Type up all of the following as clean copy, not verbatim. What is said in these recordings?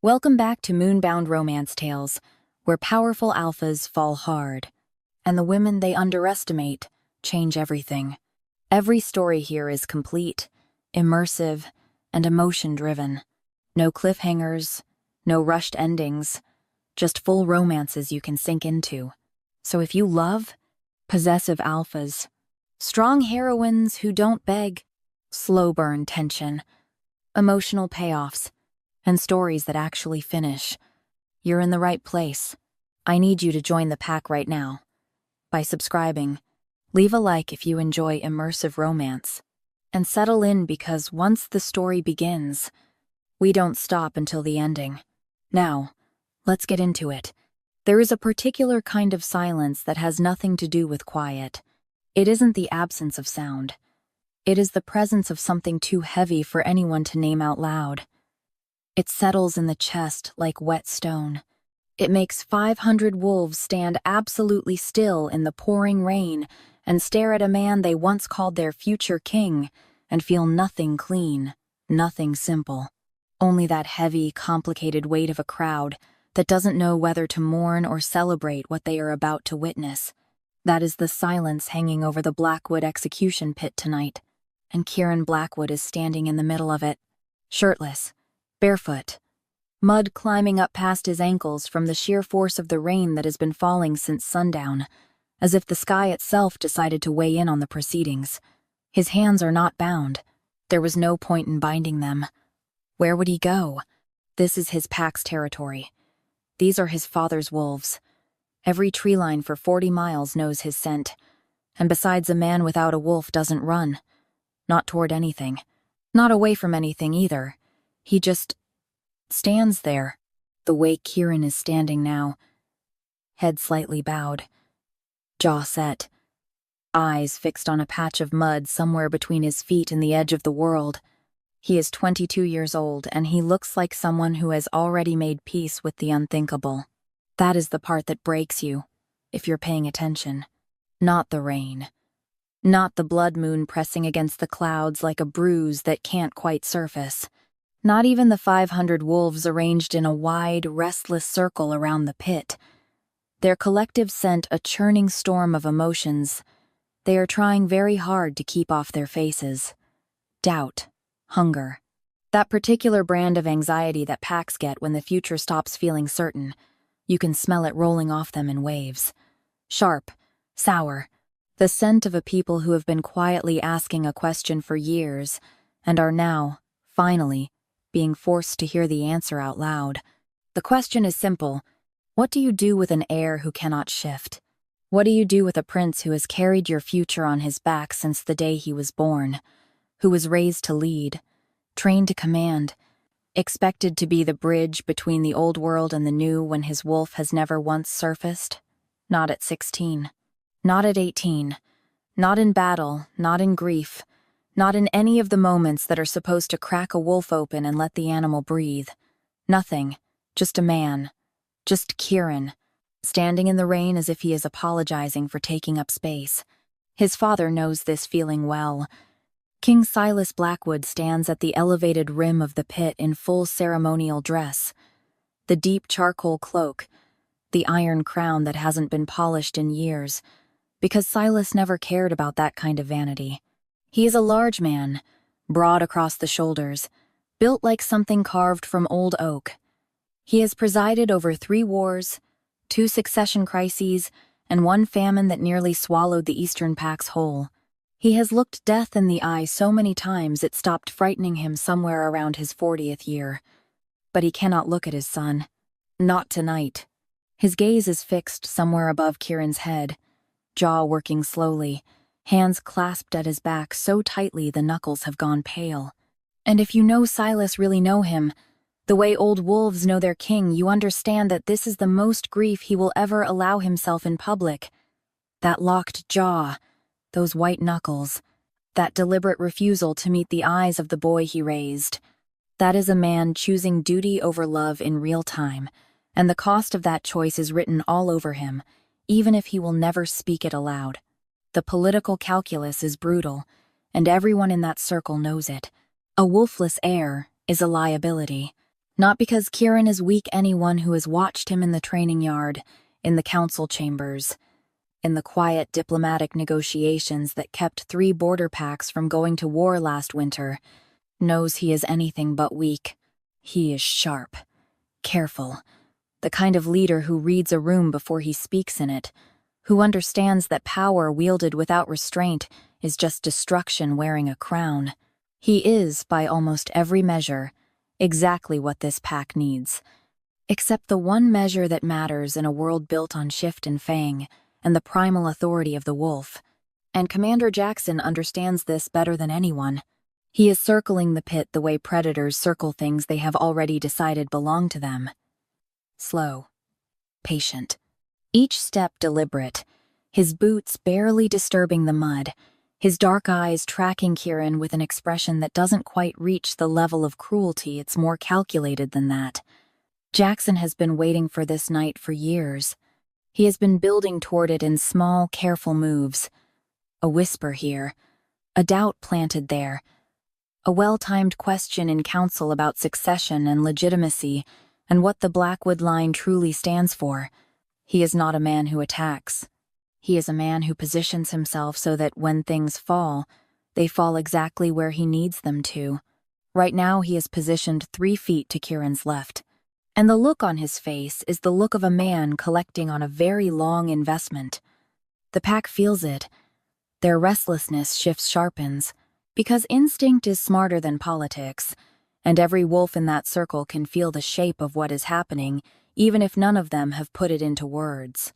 Welcome back to Moonbound Romance Tales, where powerful alphas fall hard, and the women they underestimate change everything. Every story here is complete, immersive, and emotion-driven. No cliffhangers, no rushed endings, just full romances you can sink into. So if you love possessive alphas, strong heroines who don't beg, slow burn tension, emotional payoffs, and stories that actually finish, you're in the right place. I need you to join the pack right now. By subscribing, leave a like if you enjoy immersive romance, and settle in because once the story begins, we don't stop until the ending. Now, let's get into it. There is a particular kind of silence that has nothing to do with quiet. It isn't the absence of sound. It is the presence of something too heavy for anyone to name out loud. It settles in the chest like wet stone. It makes 500 wolves stand absolutely still in the pouring rain and stare at a man they once called their future king and feel nothing clean, nothing simple. Only that heavy, complicated weight of a crowd that doesn't know whether to mourn or celebrate what they are about to witness. That is the silence hanging over the Blackwood execution pit tonight, and Kieran Blackwood is standing in the middle of it, shirtless, barefoot, mud climbing up past his ankles from the sheer force of the rain that has been falling since sundown, as if the sky itself decided to weigh in on the proceedings. His hands are not bound. There was no point in binding them. Where would he go? This is his pack's territory. These are his father's wolves. Every tree line for 40 miles knows his scent. And besides, a man without a wolf doesn't run. Not toward anything. Not away from anything either. He just stands there, the way Kieran is standing now. Head slightly bowed. Jaw set. Eyes fixed on a patch of mud somewhere between his feet and the edge of the world. He is 22 years old, and he looks like someone who has already made peace with the unthinkable. That is the part that breaks you, if you're paying attention. Not the rain. Not the blood moon pressing against the clouds like a bruise that can't quite surface. Not even the 500 wolves arranged in a wide, restless circle around the pit. Their collective sent a churning storm of emotions. They are trying very hard to keep off their faces. Doubt. Hunger. That particular brand of anxiety that packs get when the future stops feeling certain. You can smell it rolling off them in waves. Sharp. Sour. The scent of a people who have been quietly asking a question for years and are now, finally, being forced to hear the answer out loud. The question is simple. What do you do with an heir who cannot shift? What do you do with a prince who has carried your future on his back since the day he was born? Who was raised to lead, trained to command, expected to be the bridge between the old world and the new when his wolf has never once surfaced? Not at 16. Not at 18. Not in battle, not in grief. Not in any of the moments that are supposed to crack a wolf open and let the animal breathe. Nothing. Just a man. Just Kieran, standing in the rain as if he is apologizing for taking up space. His father knows this feeling well. King Silas Blackwood stands at the elevated rim of the pit in full ceremonial dress. The deep charcoal cloak, the iron crown that hasn't been polished in years, because Silas never cared about that kind of vanity. He is a large man, broad across the shoulders, built like something carved from old oak. He has presided over 3 wars, 2 succession crises, and 1 famine that nearly swallowed the Eastern Pack's whole. He has looked death in the eye so many times it stopped frightening him somewhere around his 40th year. But he cannot look at his son. Not tonight. His gaze is fixed somewhere above Kieran's head, jaw working slowly, hands clasped at his back so tightly the knuckles have gone pale. And if you know Silas really know him, the way old wolves know their king, you understand that this is the most grief he will ever allow himself in public. That locked jaw, those white knuckles, that deliberate refusal to meet the eyes of the boy he raised. That is a man choosing duty over love in real time, and the cost of that choice is written all over him, even if he will never speak it aloud. The political calculus is brutal, and everyone in that circle knows it. A wolfless heir is a liability. Not because Kieran is weak, anyone who has watched him in the training yard, in the council chambers, in the quiet diplomatic negotiations that kept 3 border packs from going to war last winter, knows he is anything but weak. He is sharp, careful, the kind of leader who reads a room before he speaks in it, who understands that power wielded without restraint is just destruction wearing a crown. He is, by almost every measure, exactly what this pack needs. Except the one measure that matters in a world built on shift and fang, and the primal authority of the wolf. And Commander Jackson understands this better than anyone. He is circling the pit the way predators circle things they have already decided belong to them. Slow. Patient. Each step deliberate, his boots barely disturbing the mud, his dark eyes tracking Kieran with an expression that doesn't quite reach the level of cruelty. It's more calculated than that. Jackson has been waiting for this night for years. He has been building toward it in small, careful moves. A whisper here, a doubt planted there, a well-timed question in council about succession and legitimacy and what the Blackwood line truly stands for. He is not a man who attacks. He is a man who positions himself so that when things fall, they fall exactly where he needs them to. Right now he is positioned 3 feet to Kieran's left. And the look on his face is the look of a man collecting on a very long investment. The pack feels it. Their restlessness shifts sharpens, because instinct is smarter than politics, and every wolf in that circle can feel the shape of what is happening, even if none of them have put it into words.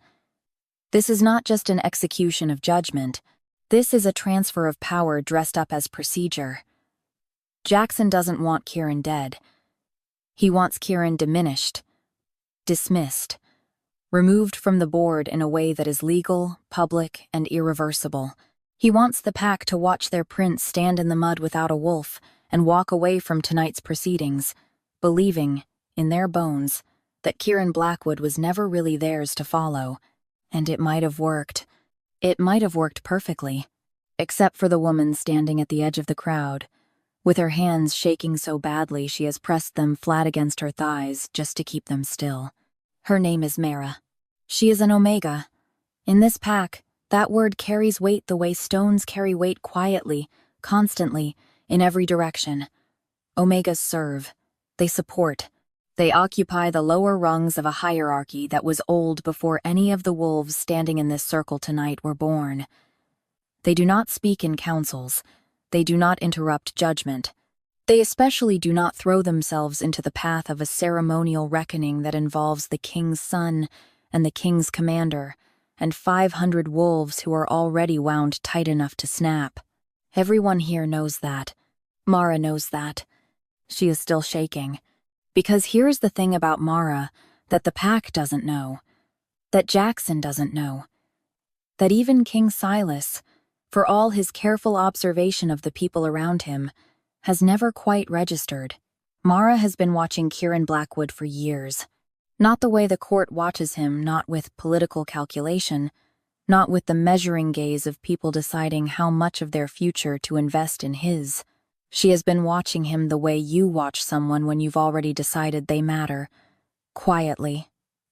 This is not just an execution of judgment. This is a transfer of power dressed up as procedure. Jackson doesn't want Kieran dead. He wants Kieran diminished, dismissed, removed from the board in a way that is legal, public, and irreversible. He wants the pack to watch their prince stand in the mud without a wolf and walk away from tonight's proceedings, believing, in their bones, that Kieran Blackwood was never really theirs to follow. And it might have worked. It might have worked perfectly, except for the woman standing at the edge of the crowd, with her hands shaking so badly she has pressed them flat against her thighs just to keep them still. Her name is Mara. She is an Omega. In this pack, that word carries weight the way stones carry weight, quietly, constantly, in every direction. Omegas serve. They support. They occupy the lower rungs of a hierarchy that was old before any of the wolves standing in this circle tonight were born. They do not speak in councils. They do not interrupt judgment. They especially do not throw themselves into the path of a ceremonial reckoning that involves the king's son and the king's commander, and 500 wolves who are already wound tight enough to snap. Everyone here knows that. Mara knows that. She is still shaking. Because here's the thing about Mara that the pack doesn't know, that Jackson doesn't know, that even King Silas, for all his careful observation of the people around him, has never quite registered. Mara has been watching Kieran Blackwood for years. Not the way the court watches him, not with political calculation, not with the measuring gaze of people deciding how much of their future to invest in his. She has been watching him the way you watch someone when you've already decided they matter. Quietly,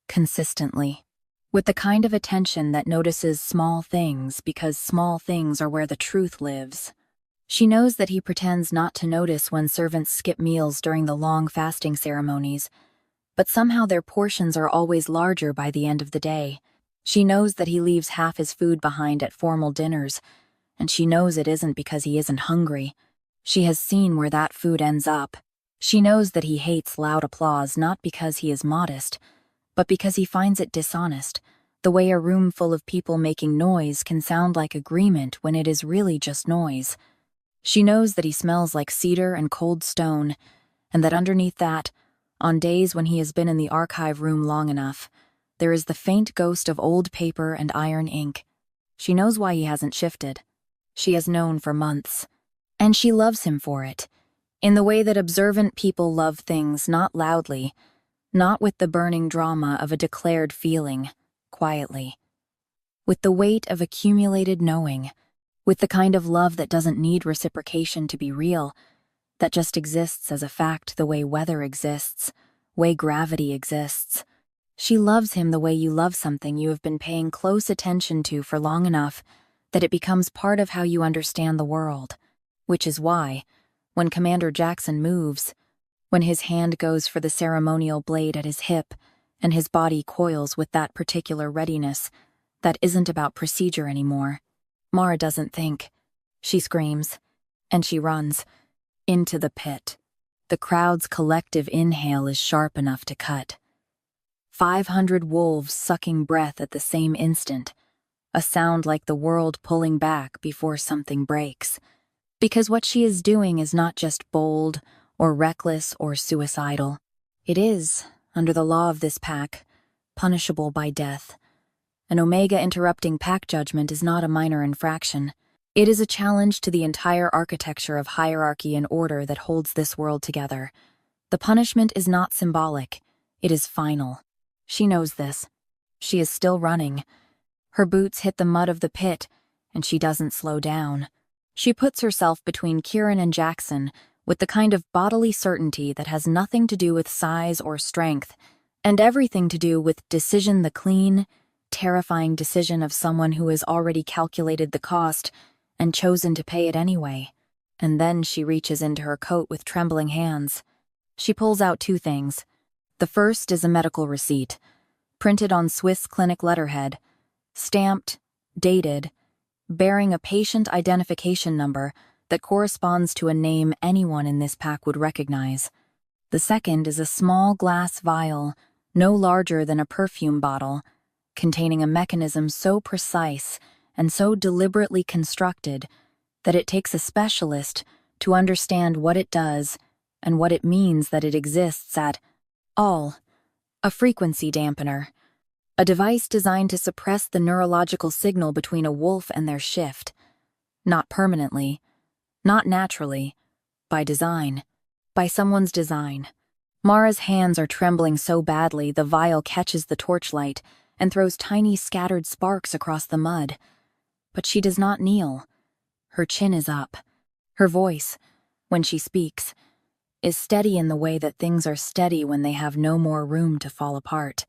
consistently, with the kind of attention that notices small things because small things are where the truth lives. She knows that he pretends not to notice when servants skip meals during the long fasting ceremonies, but somehow their portions are always larger by the end of the day. She knows that he leaves half his food behind at formal dinners, and she knows it isn't because he isn't hungry. She has seen where that food ends up. She knows that he hates loud applause not because he is modest, but because he finds it dishonest, the way a room full of people making noise can sound like agreement when it is really just noise. She knows that he smells like cedar and cold stone, and that underneath that, on days when he has been in the archive room long enough, there is the faint ghost of old paper and iron ink. She knows why he hasn't shifted. She has known for months. And she loves him for it, in the way that observant people love things, not loudly, not with the burning drama of a declared feeling, quietly, with the weight of accumulated knowing, with the kind of love that doesn't need reciprocation to be real, that just exists as a fact the way weather exists, way gravity exists. She loves him the way you love something you have been paying close attention to for long enough that it becomes part of how you understand the world. Which is why, when Commander Jackson moves, when his hand goes for the ceremonial blade at his hip and his body coils with that particular readiness, that isn't about procedure anymore. Mara doesn't think. She screams, and she runs into the pit. The crowd's collective inhale is sharp enough to cut. 500 wolves sucking breath at the same instant, a sound like the world pulling back before something breaks. Because what she is doing is not just bold or reckless or suicidal. It is, under the law of this pack, punishable by death. An Omega interrupting pack judgment is not a minor infraction. It is a challenge to the entire architecture of hierarchy and order that holds this world together. The punishment is not symbolic, it is final. She knows this. She is still running. Her boots hit the mud of the pit, and she doesn't slow down. She puts herself between Kieran and Jackson with the kind of bodily certainty that has nothing to do with size or strength, and everything to do with decision, the clean, terrifying decision of someone who has already calculated the cost and chosen to pay it anyway. And then she reaches into her coat with trembling hands. She pulls out two things. The first is a medical receipt, printed on Swiss clinic letterhead, stamped, dated, bearing a patient identification number that corresponds to a name anyone in this pack would recognize. The second is a small glass vial, no larger than a perfume bottle, containing a mechanism so precise and so deliberately constructed that it takes a specialist to understand what it does and what it means that it exists at all. A frequency dampener. A device designed to suppress the neurological signal between a wolf and their shift. Not permanently, not naturally, by design. By someone's design. Mara's hands are trembling so badly the vial catches the torchlight and throws tiny scattered sparks across the mud. But she does not kneel. Her chin is up. Her voice, when she speaks, is steady in the way that things are steady when they have no more room to fall apart.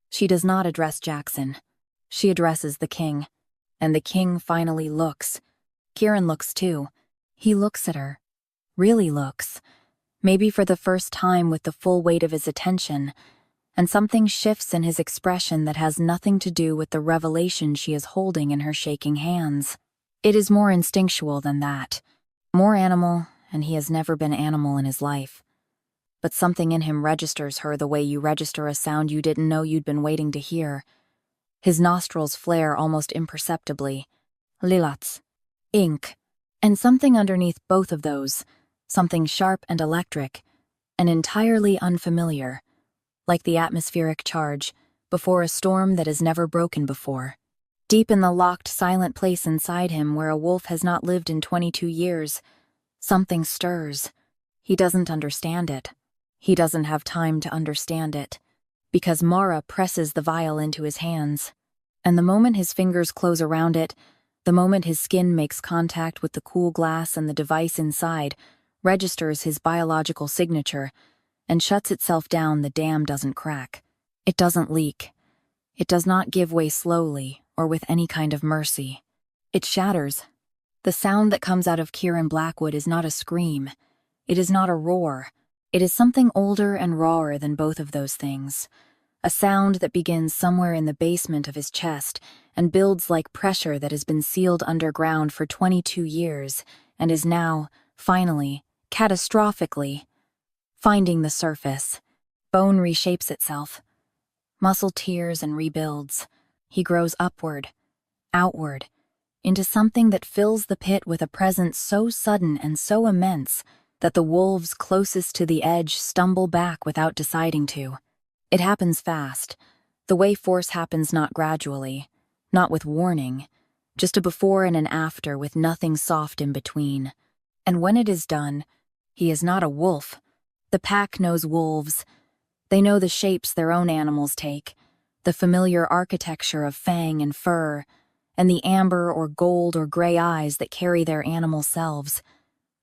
She does not address Jackson. She addresses the king. And the king finally looks. Kieran looks too. He looks at her. Really looks. Maybe for the first time with the full weight of his attention. And something shifts in his expression that has nothing to do with the revelation she is holding in her shaking hands. It is more instinctual than that. More animal, and he has never been animal in his life. But something in him registers her the way you register a sound you didn't know you'd been waiting to hear. His nostrils flare almost imperceptibly. Lilats. Ink. And something underneath both of those, something sharp and electric, and entirely unfamiliar, like the atmospheric charge before a storm that has never broken before. Deep in the locked, silent place inside him where a wolf has not lived in 22 years, something stirs. He doesn't understand it. He doesn't have time to understand it, because Mara presses the vial into his hands, and the moment his fingers close around it, the moment his skin makes contact with the cool glass and the device inside, registers his biological signature, and shuts itself down, the dam doesn't crack. It doesn't leak. It does not give way slowly or with any kind of mercy. It shatters. The sound that comes out of Kieran Blackwood is not a scream. It is not a roar. It is something older and rawer than both of those things. A sound that begins somewhere in the basement of his chest and builds like pressure that has been sealed underground for 22 years and is now, finally, catastrophically, finding the surface. Bone reshapes itself. Muscle tears and rebuilds. He grows upward, outward, into something that fills the pit with a presence so sudden and so immense that the wolves closest to the edge stumble back without deciding to. It happens fast, the way force happens, not gradually, not with warning, just a before and an after with nothing soft in between. And when it is done, he is not a wolf. The pack knows wolves. They know the shapes their own animals take, the familiar architecture of fang and fur, and the amber or gold or gray eyes that carry their animal selves.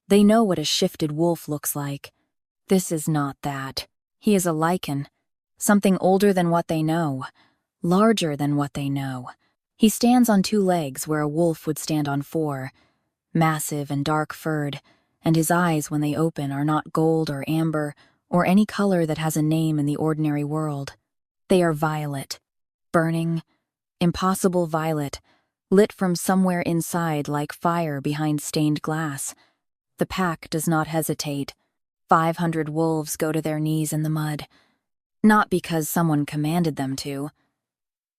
They know what a shifted wolf looks like. This is not that. He is a Lykan, something older than what they know, larger than what they know. He stands on 2 legs where a wolf would stand on 4, massive and dark-furred, and his eyes, when they open, are not gold or amber or any color that has a name in the ordinary world. They are violet, burning, impossible violet, lit from somewhere inside like fire behind stained glass. The pack does not hesitate. 500 wolves go to their knees in the mud. Not because someone commanded them to.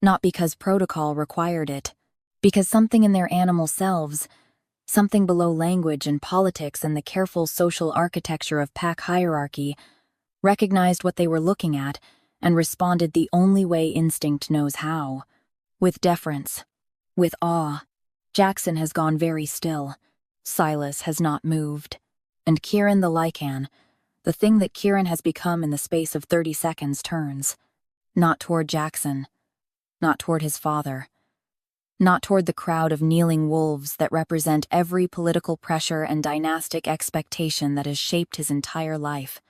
Not because protocol required it. Because something in their animal selves, something below language and politics and the careful social architecture of pack hierarchy, recognized what they were looking at and responded the only way instinct knows how. With deference. With awe. Jackson has gone very still. Silas has not moved. And Kieran the Lykan, the thing that Kieran has become in the space of 30 seconds, turns. Not toward Jackson. Not toward his father. Not toward the crowd of kneeling wolves that represent every political pressure and dynastic expectation that has shaped his entire life.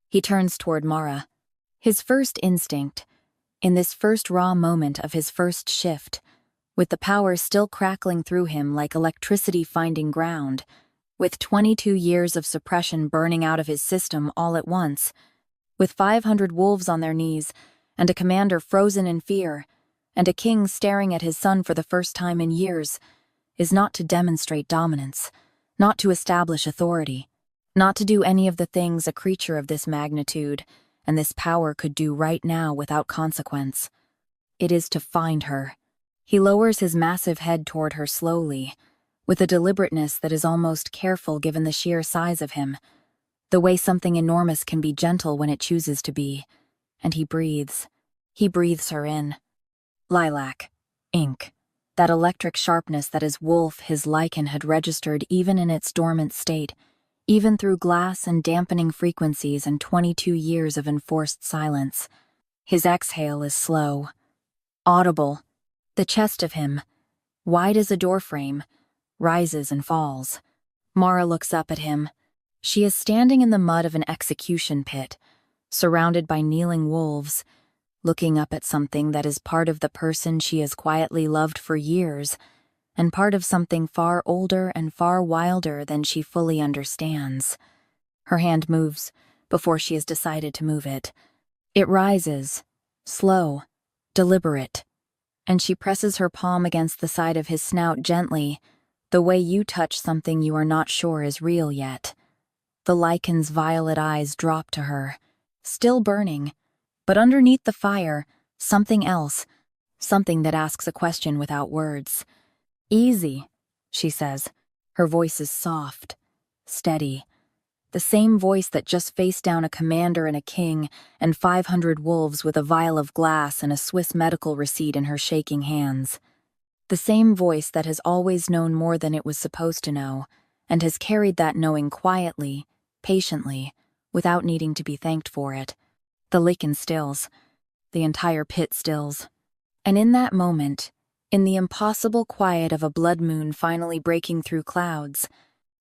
He turns toward Mara. His first instinct, in this first raw moment of his first shift, with the power still crackling through him like electricity finding ground, with 22 years of suppression burning out of his system all at once, with 500 wolves on their knees, and a commander frozen in fear, and a king staring at his son for the first time in years, is not to demonstrate dominance, not to establish authority, not to do any of the things a creature of this magnitude and this power could do right now without consequence. It is to find her. He lowers his massive head toward her slowly, with a deliberateness that is almost careful given the sheer size of him, the way something enormous can be gentle when it chooses to be, and he breathes. He breathes her in. Lilac. Ink. That electric sharpness that his wolf, his Lykan, had registered even in its dormant state, even through glass and dampening frequencies and 22 years of enforced silence. His exhale is slow. Audible. The chest of him, wide as a doorframe, rises and falls. Mara looks up at him. She is standing in the mud of an execution pit, surrounded by kneeling wolves, looking up at something that is part of the person she has quietly loved for years, and part of something far older and far wilder than she fully understands. Her hand moves before she has decided to move it. It rises, slow, deliberate, and she presses her palm against the side of his snout gently, the way you touch something you are not sure is real yet. The Lykan's violet eyes drop to her, still burning, but underneath the fire, something else, something that asks a question without words. Easy, she says. Her voice is soft, steady. The same voice that just faced down a commander and a king and 500 wolves with a vial of glass and a Swiss medical receipt in her shaking hands. The same voice that has always known more than it was supposed to know, and has carried that knowing quietly, patiently, without needing to be thanked for it. The Lykan stills. The entire pit stills. And in that moment, in the impossible quiet of a blood moon finally breaking through clouds,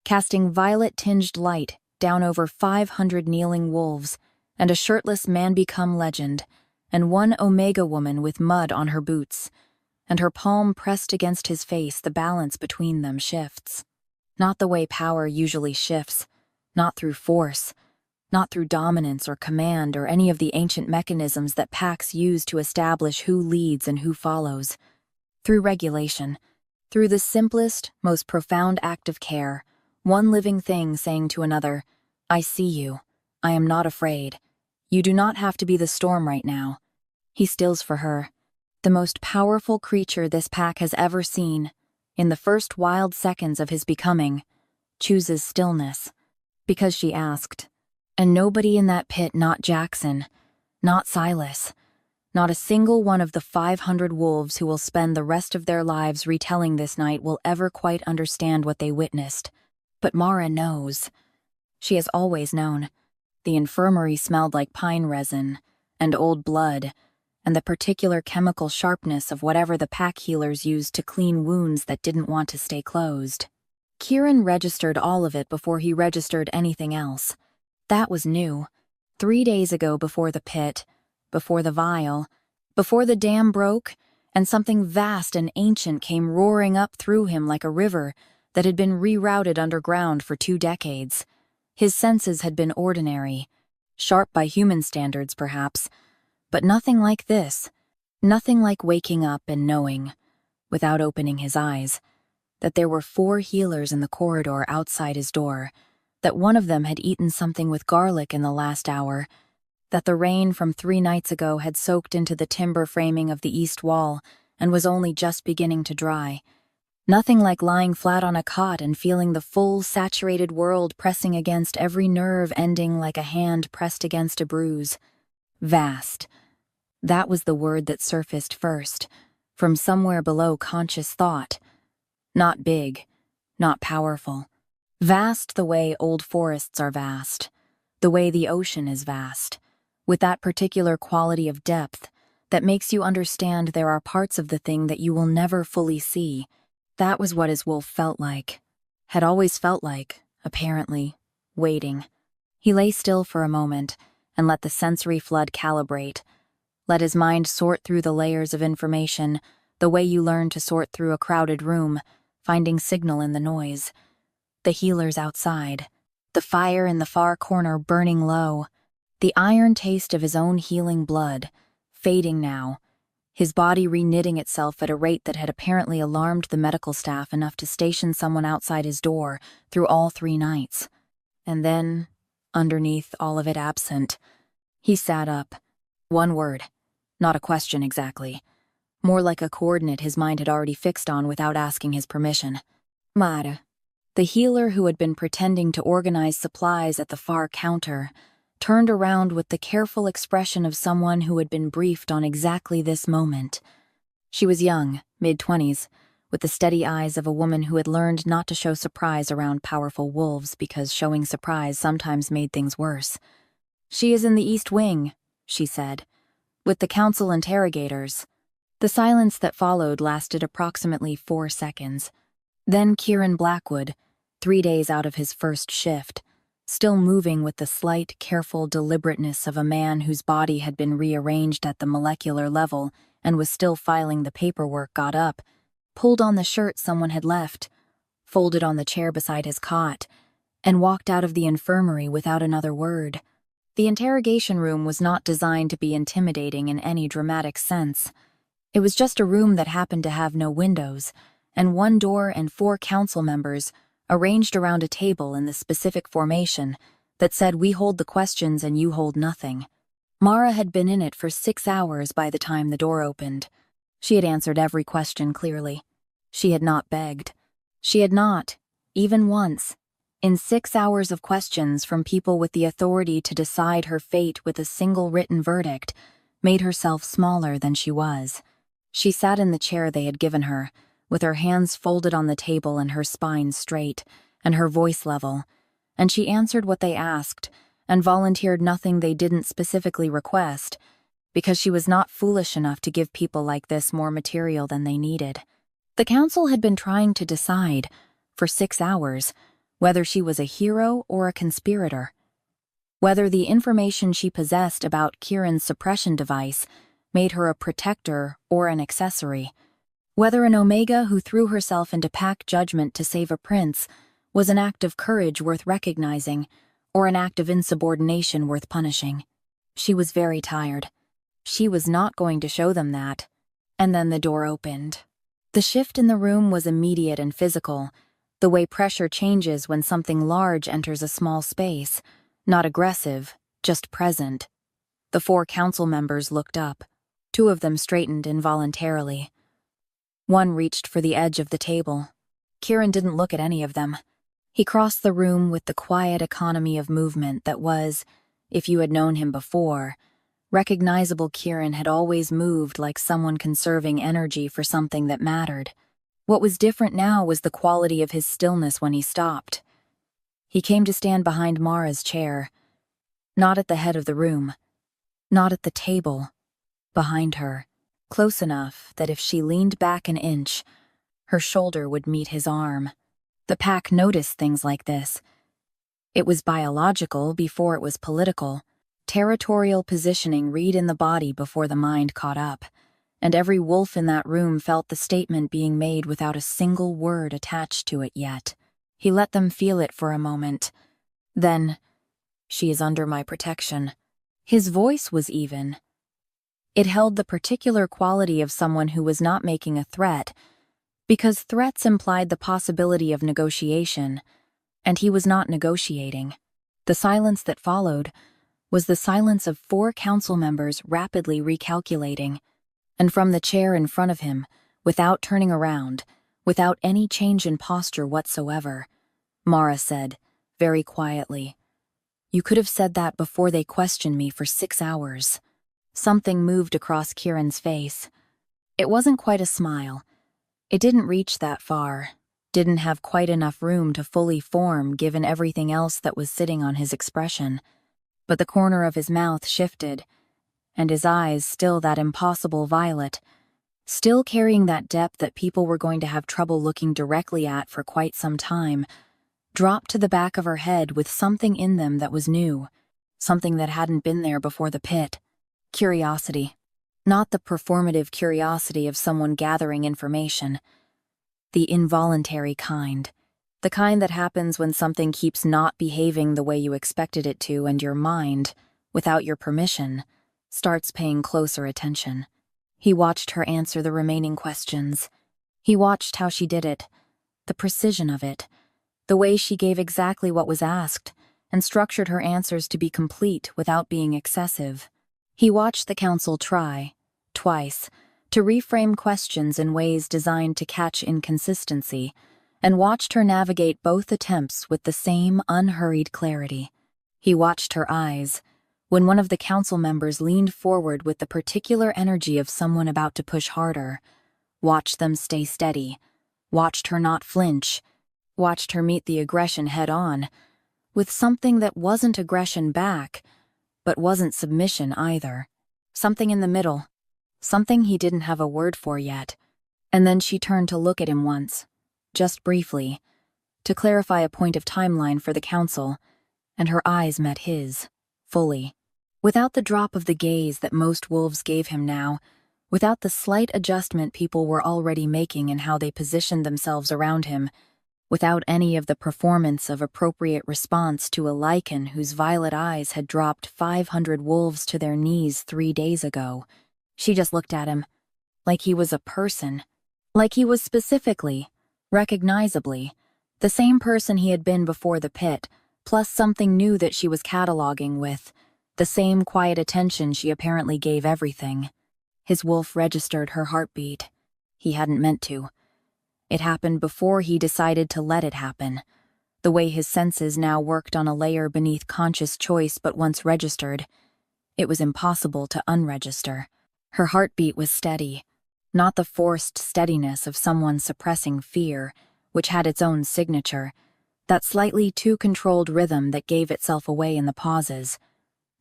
casting violet-tinged light down over 500 kneeling wolves, and a shirtless man-become legend, and one Omega woman with mud on her boots, and her palm pressed against his face, the balance between them shifts. Not the way power usually shifts, not through force, not through dominance or command or any of the ancient mechanisms that packs use to establish who leads and who follows. Through regulation, through the simplest, most profound act of care, one living thing saying to another, "I see you. I am not afraid. You do not have to be the storm right now." He stills for her. The most powerful creature this pack has ever seen, in the first wild seconds of his becoming, chooses stillness, because she asked. And nobody in that pit, not Jackson, not Silas, not a single one of the 500 wolves who will spend the rest of their lives retelling this night will ever quite understand what they witnessed. But Mara knows. She has always known. The infirmary smelled like pine resin, and old blood, and the particular chemical sharpness of whatever the pack healers used to clean wounds that didn't want to stay closed. Kieran registered all of it before he registered anything else. That was new. 3 days ago, before the pit, before the vial, before the dam broke, and something vast and ancient came roaring up through him like a river that had been rerouted underground for 2 decades. His senses had been ordinary, sharp by human standards perhaps, but nothing like this, nothing like waking up and knowing, without opening his eyes, that there were 4 healers in the corridor outside his door, that one of them had eaten something with garlic in the last hour, that the rain from 3 nights ago had soaked into the timber framing of the east wall and was only just beginning to dry. Nothing like lying flat on a cot and feeling the full, saturated world pressing against every nerve, ending like a hand pressed against a bruise. Vast. That was the word that surfaced first, from somewhere below conscious thought. Not big, not powerful. Vast the way old forests are vast, the way the ocean is vast, with that particular quality of depth that makes you understand there are parts of the thing that you will never fully see. That was what his wolf felt like, had always felt like, apparently, waiting. He lay still for a moment and let the sensory flood calibrate, let his mind sort through the layers of information, the way you learn to sort through a crowded room, finding signal in the noise. The healers outside, the fire in the far corner burning low, the iron taste of his own healing blood, fading now, his body reknitting itself at a rate that had apparently alarmed the medical staff enough to station someone outside his door through all 3 nights. And then, underneath all of it absent, he sat up. One word, not a question exactly, more like a coordinate his mind had already fixed on without asking his permission. Mara. The healer who had been pretending to organize supplies at the far counter turned around with the careful expression of someone who had been briefed on exactly this moment. She was young, mid-20s, with the steady eyes of a woman who had learned not to show surprise around powerful wolves because showing surprise sometimes made things worse. "She is in the East Wing," she said, "with the council interrogators." The silence that followed lasted approximately 4 seconds. Then Kieran Blackwood, 3 days out of his first shift, still moving with the slight, careful deliberateness of a man whose body had been rearranged at the molecular level and was still filing the paperwork, got up, pulled on the shirt someone had left, folded on the chair beside his cot, and walked out of the infirmary without another word. The interrogation room was not designed to be intimidating in any dramatic sense. It was just a room that happened to have no windows, and 1 door and 4 council members arranged around a table in the specific formation that said, "We hold the questions and you hold nothing." Mara had been in it for 6 hours by the time the door opened. She had answered every question clearly. She had not begged. She had not, even once, in 6 hours of questions from people with the authority to decide her fate with a single written verdict, made herself smaller than she was. She sat in the chair they had given her, with her hands folded on the table and her spine straight, and her voice level, and she answered what they asked, and volunteered nothing they didn't specifically request, because she was not foolish enough to give people like this more material than they needed. The council had been trying to decide, for 6 hours, whether she was a hero or a conspirator, whether the information she possessed about Kieran's suppression device made her a protector or an accessory, whether an Omega who threw herself into pack judgment to save a prince was an act of courage worth recognizing, or an act of insubordination worth punishing. She was very tired. She was not going to show them that. And then the door opened. The shift in the room was immediate and physical, the way pressure changes when something large enters a small space, not aggressive, just present. The 4 council members looked up. 2 of them straightened involuntarily. One reached for the edge of the table. Kieran didn't look at any of them. He crossed the room with the quiet economy of movement that was, if you had known him before, recognizable. Kieran had always moved like someone conserving energy for something that mattered. What was different now was the quality of his stillness when he stopped. He came to stand behind Mara's chair, not at the head of the room, not at the table, behind her, close enough that if she leaned back an inch, her shoulder would meet his arm. The pack noticed things like this. It was biological before it was political. Territorial positioning read in the body before the mind caught up, and every wolf in that room felt the statement being made without a single word attached to it yet. He let them feel it for a moment. Then, "She is under my protection." His voice was even. It held the particular quality of someone who was not making a threat, because threats implied the possibility of negotiation, and he was not negotiating. The silence that followed was the silence of 4 council members rapidly recalculating, and from the chair in front of him, without turning around, without any change in posture whatsoever, Mara said, very quietly, "You could have said that before they questioned me for 6 hours." Something moved across Kieran's face. It wasn't quite a smile. It didn't reach that far, didn't have quite enough room to fully form given everything else that was sitting on his expression. But the corner of his mouth shifted, and his eyes, still that impossible violet, still carrying that depth that people were going to have trouble looking directly at for quite some time, dropped to the back of her head with something in them that was new, something that hadn't been there before the pit. Curiosity. Not the performative curiosity of someone gathering information. The involuntary kind. The kind that happens when something keeps not behaving the way you expected it to and your mind, without your permission, starts paying closer attention. He watched her answer the remaining questions. He watched how she did it, the precision of it, the way she gave exactly what was asked, and structured her answers to be complete without being excessive. He watched the council try, twice, to reframe questions in ways designed to catch inconsistency, and watched her navigate both attempts with the same unhurried clarity. He watched her eyes, when one of the council members leaned forward with the particular energy of someone about to push harder, watched them stay steady, watched her not flinch, watched her meet the aggression head-on, with something that wasn't aggression back, but wasn't submission either. Something in the middle. Something he didn't have a word for yet. And then she turned to look at him once, just briefly, to clarify a point of timeline for the council, and her eyes met his, fully. Without the drop of the gaze that most wolves gave him now, without the slight adjustment people were already making in how they positioned themselves around him, without any of the performance of appropriate response to a Lykan whose violet eyes had dropped 500 wolves to their knees 3 days ago. She just looked at him, like he was a person, like he was specifically, recognizably, the same person he had been before the pit, plus something new that she was cataloging with, the same quiet attention she apparently gave everything. His wolf registered her heartbeat. He hadn't meant to. It happened before he decided to let it happen. The way his senses now worked on a layer beneath conscious choice but once registered, it was impossible to unregister. Her heartbeat was steady, not the forced steadiness of someone suppressing fear, which had its own signature, that slightly too controlled rhythm that gave itself away in the pauses.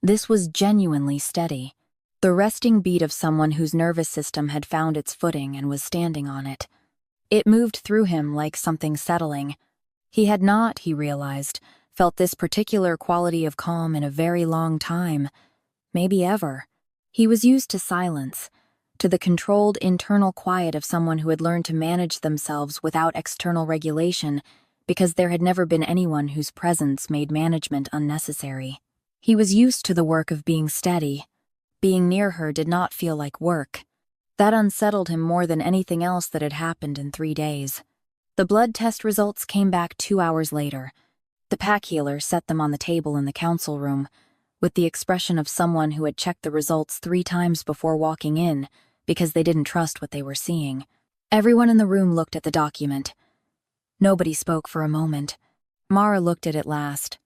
This was genuinely steady, the resting beat of someone whose nervous system had found its footing and was standing on it. It moved through him like something settling. He had not, he realized, felt this particular quality of calm in a very long time, maybe ever. He was used to silence, to the controlled internal quiet of someone who had learned to manage themselves without external regulation because there had never been anyone whose presence made management unnecessary. He was used to the work of being steady. Being near her did not feel like work. That unsettled him more than anything else that had happened in 3 days. The blood test results came back 2 hours later. The pack healer set them on the table in the council room, with the expression of someone who had checked the results 3 times before walking in because they didn't trust what they were seeing. Everyone in the room looked at the document. Nobody spoke for a moment. Mara looked at it last.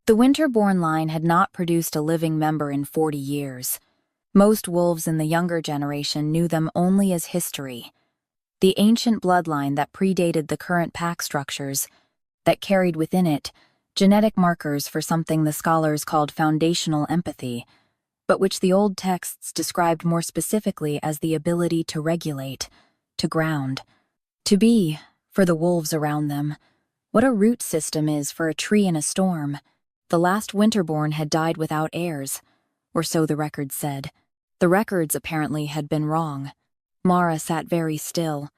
The Winterborn line had not produced a living member in 40 years. Most wolves in the younger generation knew them only as history. The ancient bloodline that predated the current pack structures, that carried within it genetic markers for something the scholars called foundational empathy, but which the old texts described more specifically as the ability to regulate, to ground, to be, for the wolves around them, what a root system is for a tree in a storm. The last Winterborn had died without heirs. or so the records said. The records apparently had been wrong. Mara sat very still.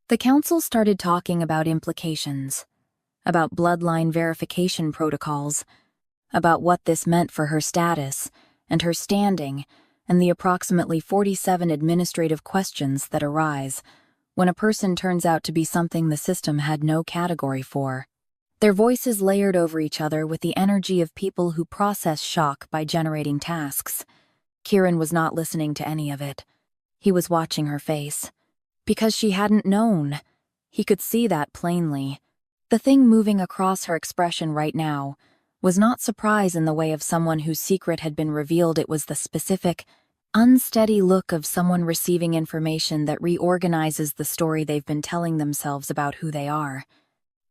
The council started talking about implications, about bloodline verification protocols, about what this meant for her status and her standing, and the approximately 47 administrative questions that arise when a person turns out to be something the system had no category for. Their voices layered over each other with the energy of people who process shock by generating tasks. Kieran was not listening to any of it. He was watching her face. Because she hadn't known. He could see that plainly. The thing moving across her expression right now was not surprise in the way of someone whose secret had been revealed. It was the specific, unsteady look of someone receiving information that reorganizes the story they've been telling themselves about who they are.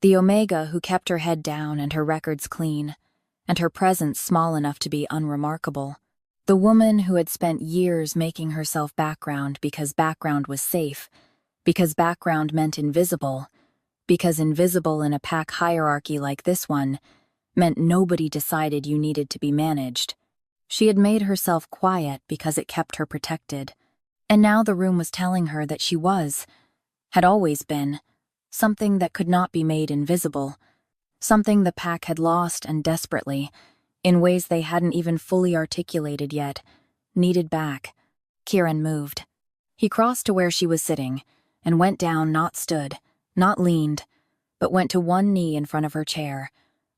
The Omega who kept her head down and her records clean, and her presence small enough to be unremarkable. The woman who had spent years making herself background because background was safe, because background meant invisible, because invisible in a pack hierarchy like this one meant nobody decided you needed to be managed. She had made herself quiet because it kept her protected, and now the room was telling her that she had always been, something that could not be made invisible, something the pack had lost and desperately, in ways they hadn't even fully articulated yet, needed back. Kieran moved. He crossed to where she was sitting, and went down, not stood, not leaned, but went to one knee in front of her chair,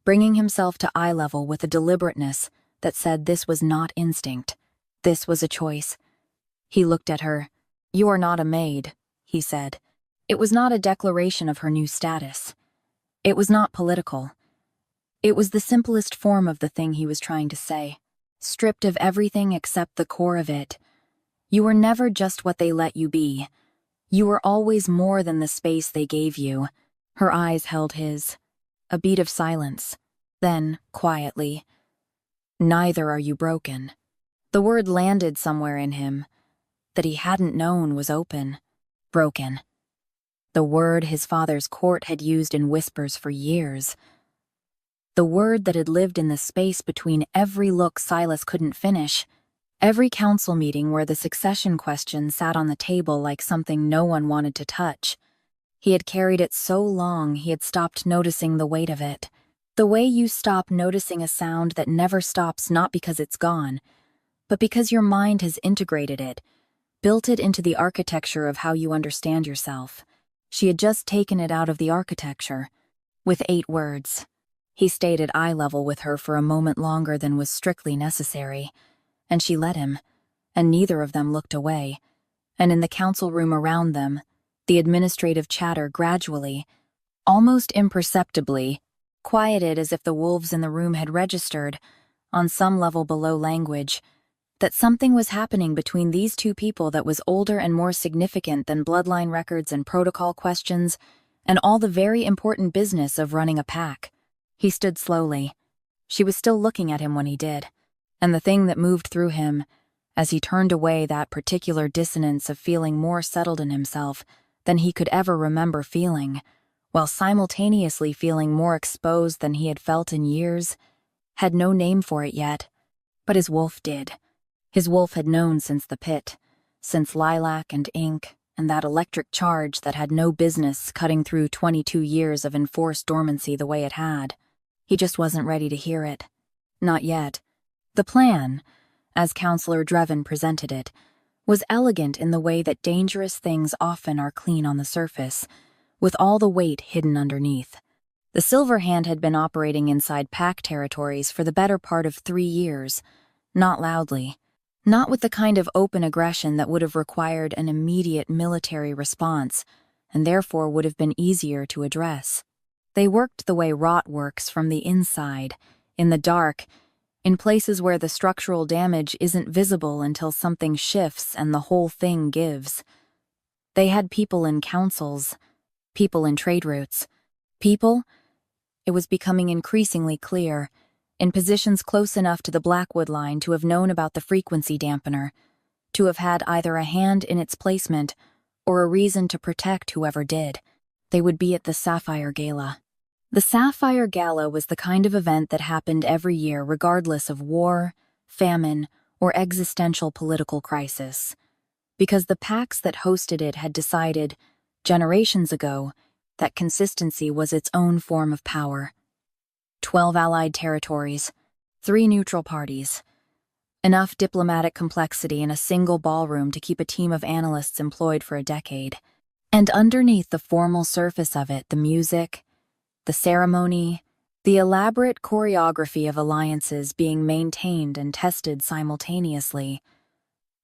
bringing himself to eye level with a deliberateness that said this was not instinct. This was a choice. He looked at her. "You are not a maid," he said. It was not a declaration of her new status. It was not political. It was the simplest form of the thing he was trying to say, stripped of everything except the core of it. You were never just what they let you be. You were always more than the space they gave you. Her eyes held his. A beat of silence. Then, quietly, "Neither are you broken." The word landed somewhere in him that he hadn't known was open. Broken. The word his father's court had used in whispers for years. The word that had lived in the space between every look Silas couldn't finish, every council meeting where the succession question sat on the table like something no one wanted to touch. He had carried it so long he had stopped noticing the weight of it. The way you stop noticing a sound that never stops, not because it's gone, but because your mind has integrated it, built it into the architecture of how you understand yourself. She had just taken it out of the architecture, with 8 words. He stayed at eye level with her for a moment longer than was strictly necessary, and she let him, and neither of them looked away. And in the council room around them, the administrative chatter gradually, almost imperceptibly, quieted as if the wolves in the room had registered, on some level below language, that something was happening between these two people that was older and more significant than bloodline records and protocol questions, and all the very important business of running a pack. He stood slowly. She was still looking at him when he did, and the thing that moved through him, as he turned away, that particular dissonance of feeling more settled in himself than he could ever remember feeling, while simultaneously feeling more exposed than he had felt in years, had no name for it yet, but his wolf did. His wolf had known since the pit, since lilac and ink, and that electric charge that had no business cutting through 22 years of enforced dormancy the way it had. He just wasn't ready to hear it. Not yet. The plan, as Counselor Dreven presented it, was elegant in the way that dangerous things often are clean on the surface, with all the weight hidden underneath. The Silver Hand had been operating inside pack territories for the better part of 3 years, not loudly, not with the kind of open aggression that would have required an immediate military response, and therefore would have been easier to address. They worked the way rot works, from the inside, in the dark, in places where the structural damage isn't visible until something shifts and the whole thing gives. They had people in councils, people in trade routes, people, it was becoming increasingly clear, in positions close enough to the Blackwood line to have known about the frequency dampener, to have had either a hand in its placement or a reason to protect whoever did. They would be at the Sapphire Gala. The Sapphire Gala was the kind of event that happened every year regardless of war, famine, or existential political crisis, because the packs that hosted it had decided, generations ago, that consistency was its own form of power. 12 allied territories, 3 neutral parties. Enough diplomatic complexity in a single ballroom to keep a team of analysts employed for a decade. And underneath the formal surface of it, the music, the ceremony, the elaborate choreography of alliances being maintained and tested simultaneously.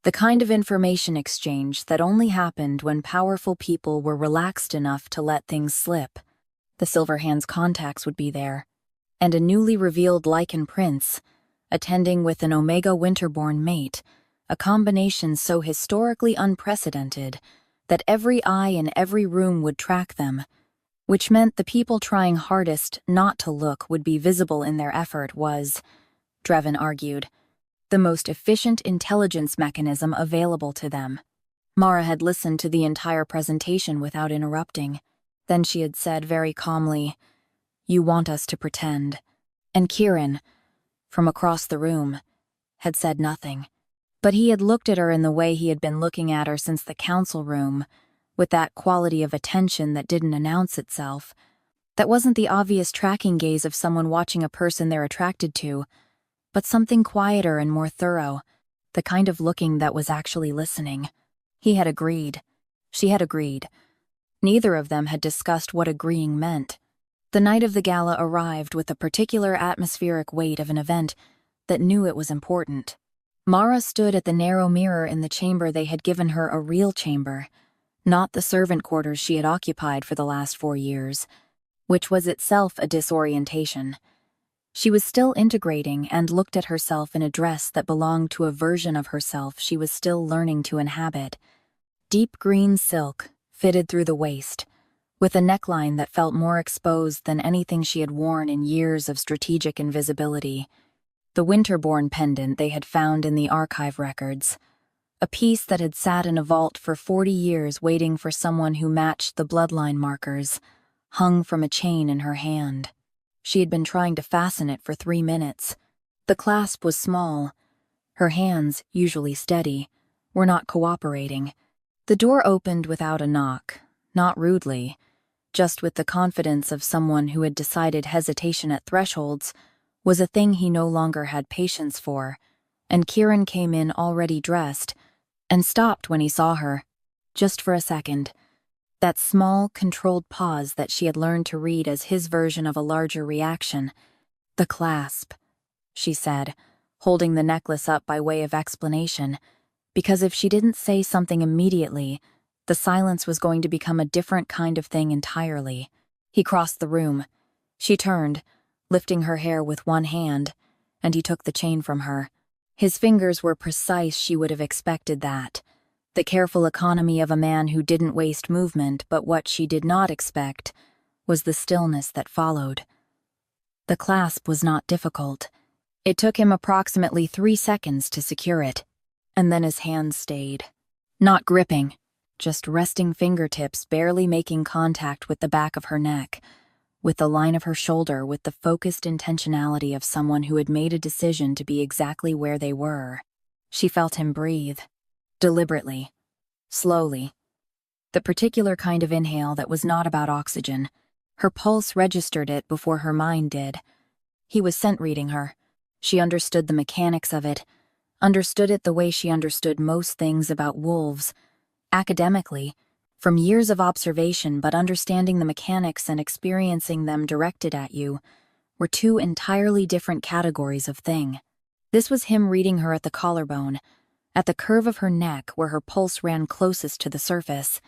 The kind of information exchange that only happened when powerful people were relaxed enough to let things slip. The Silverhands contacts would be there, and a newly revealed Lykan prince, attending with an Omega Winterborn mate, a combination so historically unprecedented that every eye in every room would track them, which meant the people trying hardest not to look would be visible in their effort was, Drevin argued, the most efficient intelligence mechanism available to them. Mara had listened to the entire presentation without interrupting. Then she had said very calmly, "You want us to pretend." And Kieran, from across the room, had said nothing. But he had looked at her in the way he had been looking at her since the council room, with that quality of attention that didn't announce itself. That wasn't the obvious tracking gaze of someone watching a person they're attracted to, but something quieter and more thorough, the kind of looking that was actually listening. He had agreed. She had agreed. Neither of them had discussed what agreeing meant. The night of the gala arrived with the particular atmospheric weight of an event that knew it was important. Mara stood at the narrow mirror in the chamber they had given her, a real chamber, not the servant quarters she had occupied for the last 4 years, which was itself a disorientation. She was still integrating and looked at herself in a dress that belonged to a version of herself she was still learning to inhabit. Deep green silk, fitted through the waist, with a neckline that felt more exposed than anything she had worn in years of strategic invisibility. The Winterborn pendant they had found in the archive records, a piece that had sat in a vault for 40 years waiting for someone who matched the bloodline markers, hung from a chain in her hand. She had been trying to fasten it for 3 minutes. The clasp was small. Her hands, usually steady, were not cooperating. The door opened without a knock, not rudely, just with the confidence of someone who had decided hesitation at thresholds was a thing he no longer had patience for, and Kieran came in already dressed and stopped when he saw her, just for a second. That small, controlled pause that she had learned to read as his version of a larger reaction. "The clasp," she said, holding the necklace up by way of explanation, because if she didn't say something immediately, the silence was going to become a different kind of thing entirely. He crossed the room. She turned, lifting her hair with one hand, and he took the chain from her. His fingers were precise. She would have expected that. The careful economy of a man who didn't waste movement, but what she did not expect was the stillness that followed. The clasp was not difficult. It took him approximately 3 seconds to secure it, and then his hands stayed. Not gripping, just resting fingertips barely making contact with the back of her neck, with the line of her shoulder, with the focused intentionality of someone who had made a decision to be exactly where they were. She felt him breathe, deliberately, slowly. The particular kind of inhale that was not about oxygen. Her pulse registered it before her mind did. He was scent-reading her. She understood the mechanics of it, understood it the way she understood most things about wolves, academically, from years of observation, but understanding the mechanics and experiencing them directed at you were 2 entirely different categories of thing. This was him reading her at the collarbone, at the curve of her neck where her pulse ran closest to the surface,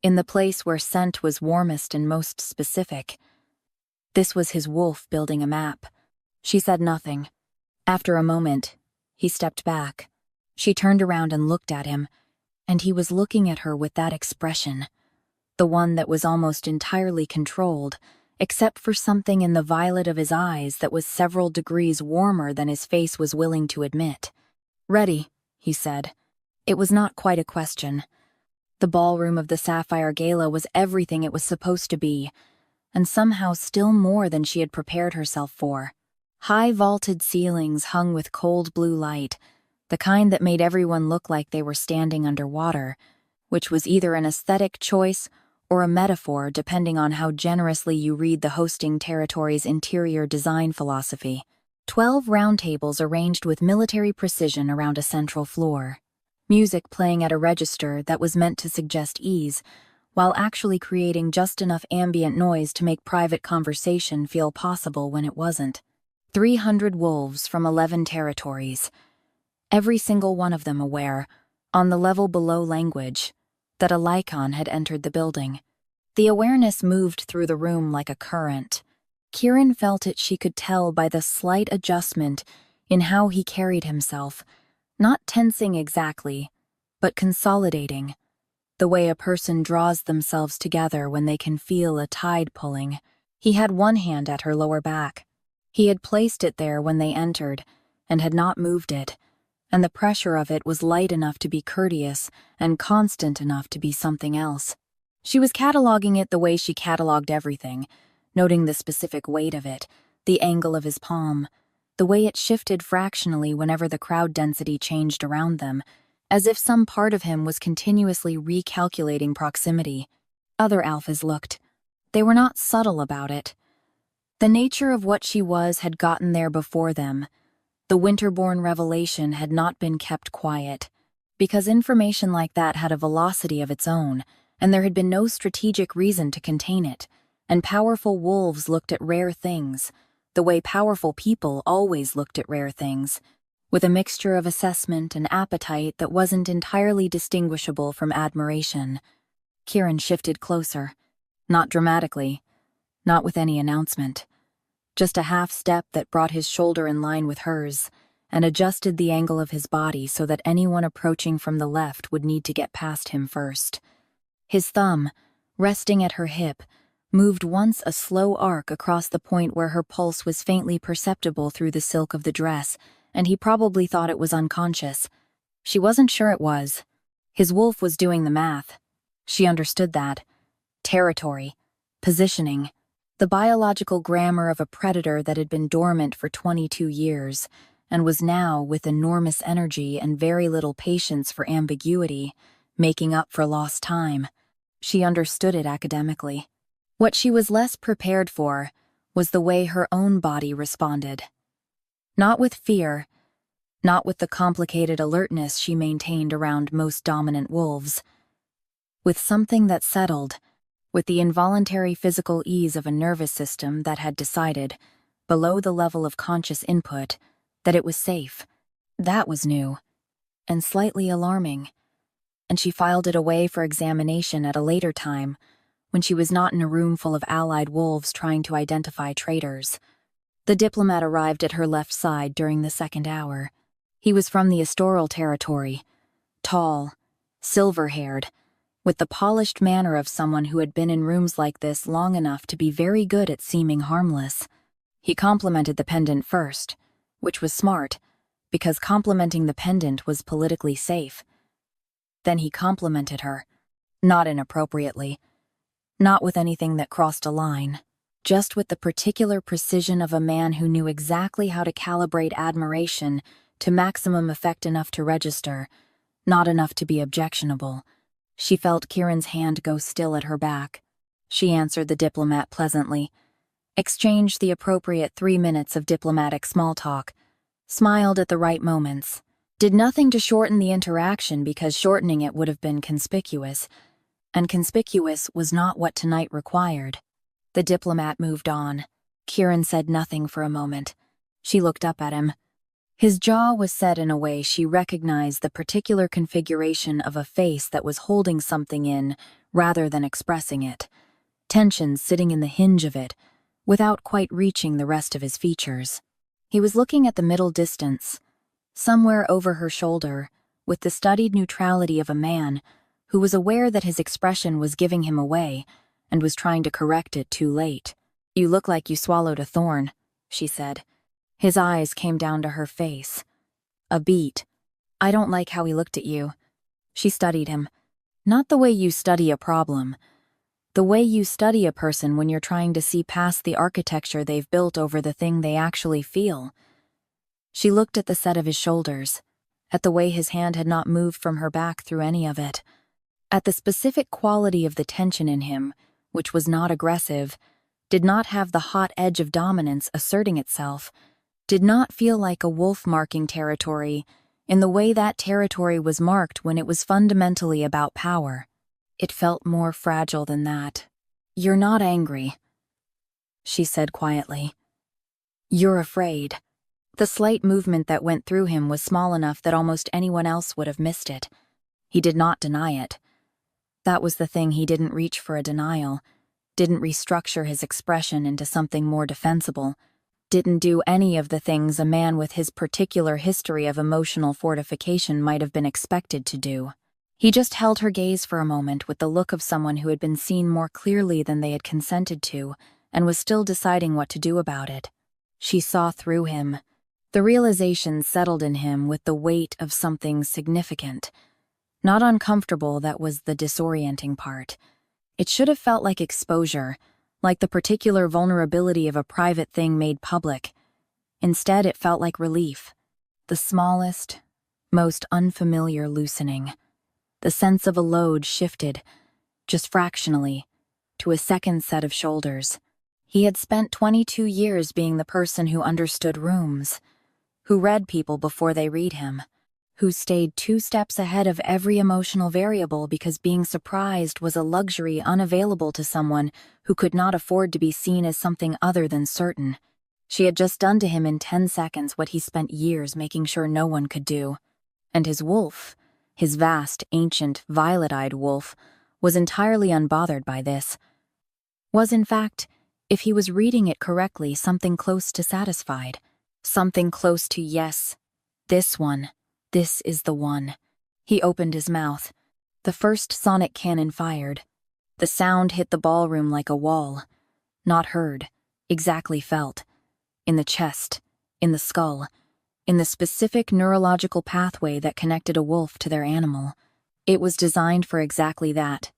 in the place where scent was warmest and most specific. This was his wolf building a map. She said nothing. After a moment, he stepped back. She turned around and looked at him, and he was looking at her with that expression, the one that was almost entirely controlled, except for something in the violet of his eyes that was several degrees warmer than his face was willing to admit. "Ready," he said. It was not quite a question. The ballroom of the Sapphire Gala was everything it was supposed to be, and somehow still more than she had prepared herself for. High vaulted ceilings hung with cold blue light, the kind that made everyone look like they were standing underwater, which was either an aesthetic choice or a metaphor depending on how generously you read the hosting territory's interior design philosophy. 12 round tables arranged with military precision around a central floor. Music playing at a register that was meant to suggest ease, while actually creating just enough ambient noise to make private conversation feel possible when it wasn't. 300 wolves from 11 territories. Every single one of them aware, on the level below language, that a Lykan had entered the building. The awareness moved through the room like a current. Kieran felt it, she could tell by the slight adjustment in how he carried himself, not tensing exactly, but consolidating, the way a person draws themselves together when they can feel a tide pulling. He had one hand at her lower back. He had placed it there when they entered, and had not moved it, and the pressure of it was light enough to be courteous and constant enough to be something else. She was cataloging it the way she cataloged everything, noting the specific weight of it, the angle of his palm, the way it shifted fractionally whenever the crowd density changed around them, as if some part of him was continuously recalculating proximity. Other alphas looked. They were not subtle about it. The nature of what she was had gotten there before them. The winterborn revelation had not been kept quiet, because information like that had a velocity of its own, and there had been no strategic reason to contain it, and powerful wolves looked at rare things, the way powerful people always looked at rare things, with a mixture of assessment and appetite that wasn't entirely distinguishable from admiration. Kieran shifted closer, not dramatically, not with any announcement. Just a half step that brought his shoulder in line with hers, and adjusted the angle of his body so that anyone approaching from the left would need to get past him first. His thumb, resting at her hip, moved once a slow arc across the point where her pulse was faintly perceptible through the silk of the dress, and he probably thought it was unconscious. She wasn't sure it was. His wolf was doing the math. She understood that. Territory, positioning, the biological grammar of a predator that had been dormant for 22 years, and was now, with enormous energy and very little patience for ambiguity, making up for lost time. She understood it academically. What she was less prepared for was the way her own body responded. Not with fear, not with the complicated alertness she maintained around most dominant wolves. With something that settled, with the involuntary physical ease of a nervous system that had decided, below the level of conscious input, that it was safe. That was new, and slightly alarming. And she filed it away for examination at a later time, when she was not in a room full of allied wolves trying to identify traitors. The diplomat arrived at her left side during the second hour. He was from the Astoral territory, tall, silver-haired, with the polished manner of someone who had been in rooms like this long enough to be very good at seeming harmless. He complimented the pendant first, which was smart, because complimenting the pendant was politically safe. Then he complimented her, not inappropriately, not with anything that crossed a line, just with the particular precision of a man who knew exactly how to calibrate admiration to maximum effect enough to register, not enough to be objectionable. She felt Kieran's hand go still at her back. She answered the diplomat pleasantly, exchanged the appropriate 3 minutes of diplomatic small talk, smiled at the right moments, did nothing to shorten the interaction because shortening it would have been conspicuous, and conspicuous was not what tonight required. The diplomat moved on. Kieran said nothing for a moment. She looked up at him. His jaw was set in a way she recognized the particular configuration of a face that was holding something in rather than expressing it, tension sitting in the hinge of it, without quite reaching the rest of his features. He was looking at the middle distance, somewhere over her shoulder, with the studied neutrality of a man who was aware that his expression was giving him away and was trying to correct it too late. "You look like you swallowed a thorn," she said. His eyes came down to her face. A beat. "I don't like how he looked at you." She studied him. "Not the way you study a problem. The way you study a person when you're trying to see past the architecture they've built over the thing they actually feel." She looked at the set of his shoulders. at the way his hand had not moved from her back through any of it, at the specific quality of the tension in him, which was not aggressive, did not have the hot edge of dominance asserting itself, did not feel like a wolf marking territory in the way that territory was marked when it was fundamentally about power. It felt more fragile than that. "You're not angry," she said quietly. "You're afraid." The slight movement that went through him was small enough that almost anyone else would have missed it. He did not deny it. That was the thing. He didn't reach for a denial, didn't restructure his expression into something more defensible, didn't do any of the things a man with his particular history of emotional fortification might have been expected to do. He just held her gaze for a moment with the look of someone who had been seen more clearly than they had consented to and was still deciding what to do about it. She saw through him. The realization settled in him with the weight of something significant. Not uncomfortable, that was the disorienting part. It should have felt like exposure, like the particular vulnerability of a private thing made public. Instead, it felt like relief. The smallest, most unfamiliar loosening. The sense of a load shifted, just fractionally, to a second set of shoulders. He had spent 22 years being the person who understood rooms, who read people before they read him, who stayed 2 steps ahead of every emotional variable because being surprised was a luxury unavailable to someone who could not afford to be seen as something other than certain. She had just done to him in 10 seconds what he spent years making sure no one could do. And his wolf, his vast, ancient, violet-eyed wolf, was entirely unbothered by this. Was, in fact, if he was reading it correctly, something close to satisfied. Something close to yes, this one. This is the one. He opened his mouth. The first sonic cannon fired. The sound hit the ballroom like a wall. Not heard, exactly felt. In the chest, in the skull, in the specific neurological pathway that connected a wolf to their animal. It was designed for exactly that.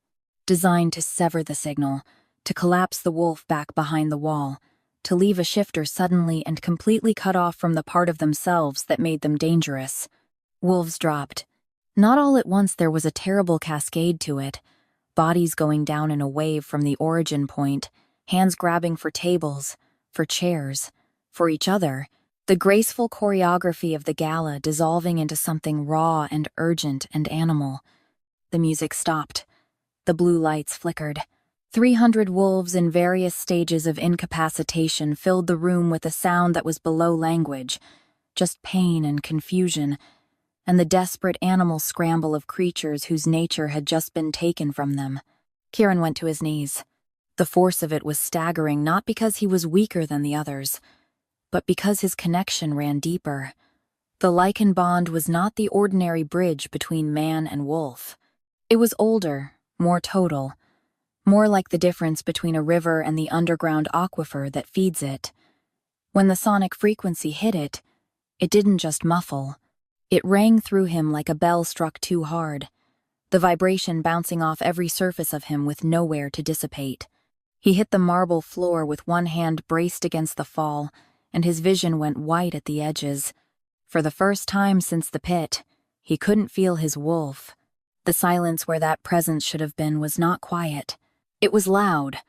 Designed to sever the signal, to collapse the wolf back behind the wall, to leave a shifter suddenly and completely cut off from the part of themselves that made them dangerous. Wolves dropped. Not all at once. There was a terrible cascade to it. Bodies going down in a wave from the origin point, hands grabbing for tables, for chairs, for each other, the graceful choreography of the gala dissolving into something raw and urgent and animal. The music stopped. The blue lights flickered. 300 wolves in various stages of incapacitation filled the room with a sound that was below language, just pain and confusion, and the desperate animal scramble of creatures whose nature had just been taken from them. Kieran went to his knees. The force of it was staggering, not because he was weaker than the others, but because his connection ran deeper. The Lykan bond was not the ordinary bridge between man and wolf. It was older, more total, more like the difference between a river and the underground aquifer that feeds it. When the sonic frequency hit it, it didn't just muffle. It rang through him like a bell struck too hard, the vibration bouncing off every surface of him with nowhere to dissipate. He hit the marble floor with one hand braced against the fall, and his vision went white at the edges. For the first time since the pit, he couldn't feel his wolf. The silence where that presence should have been was not quiet. It was loud,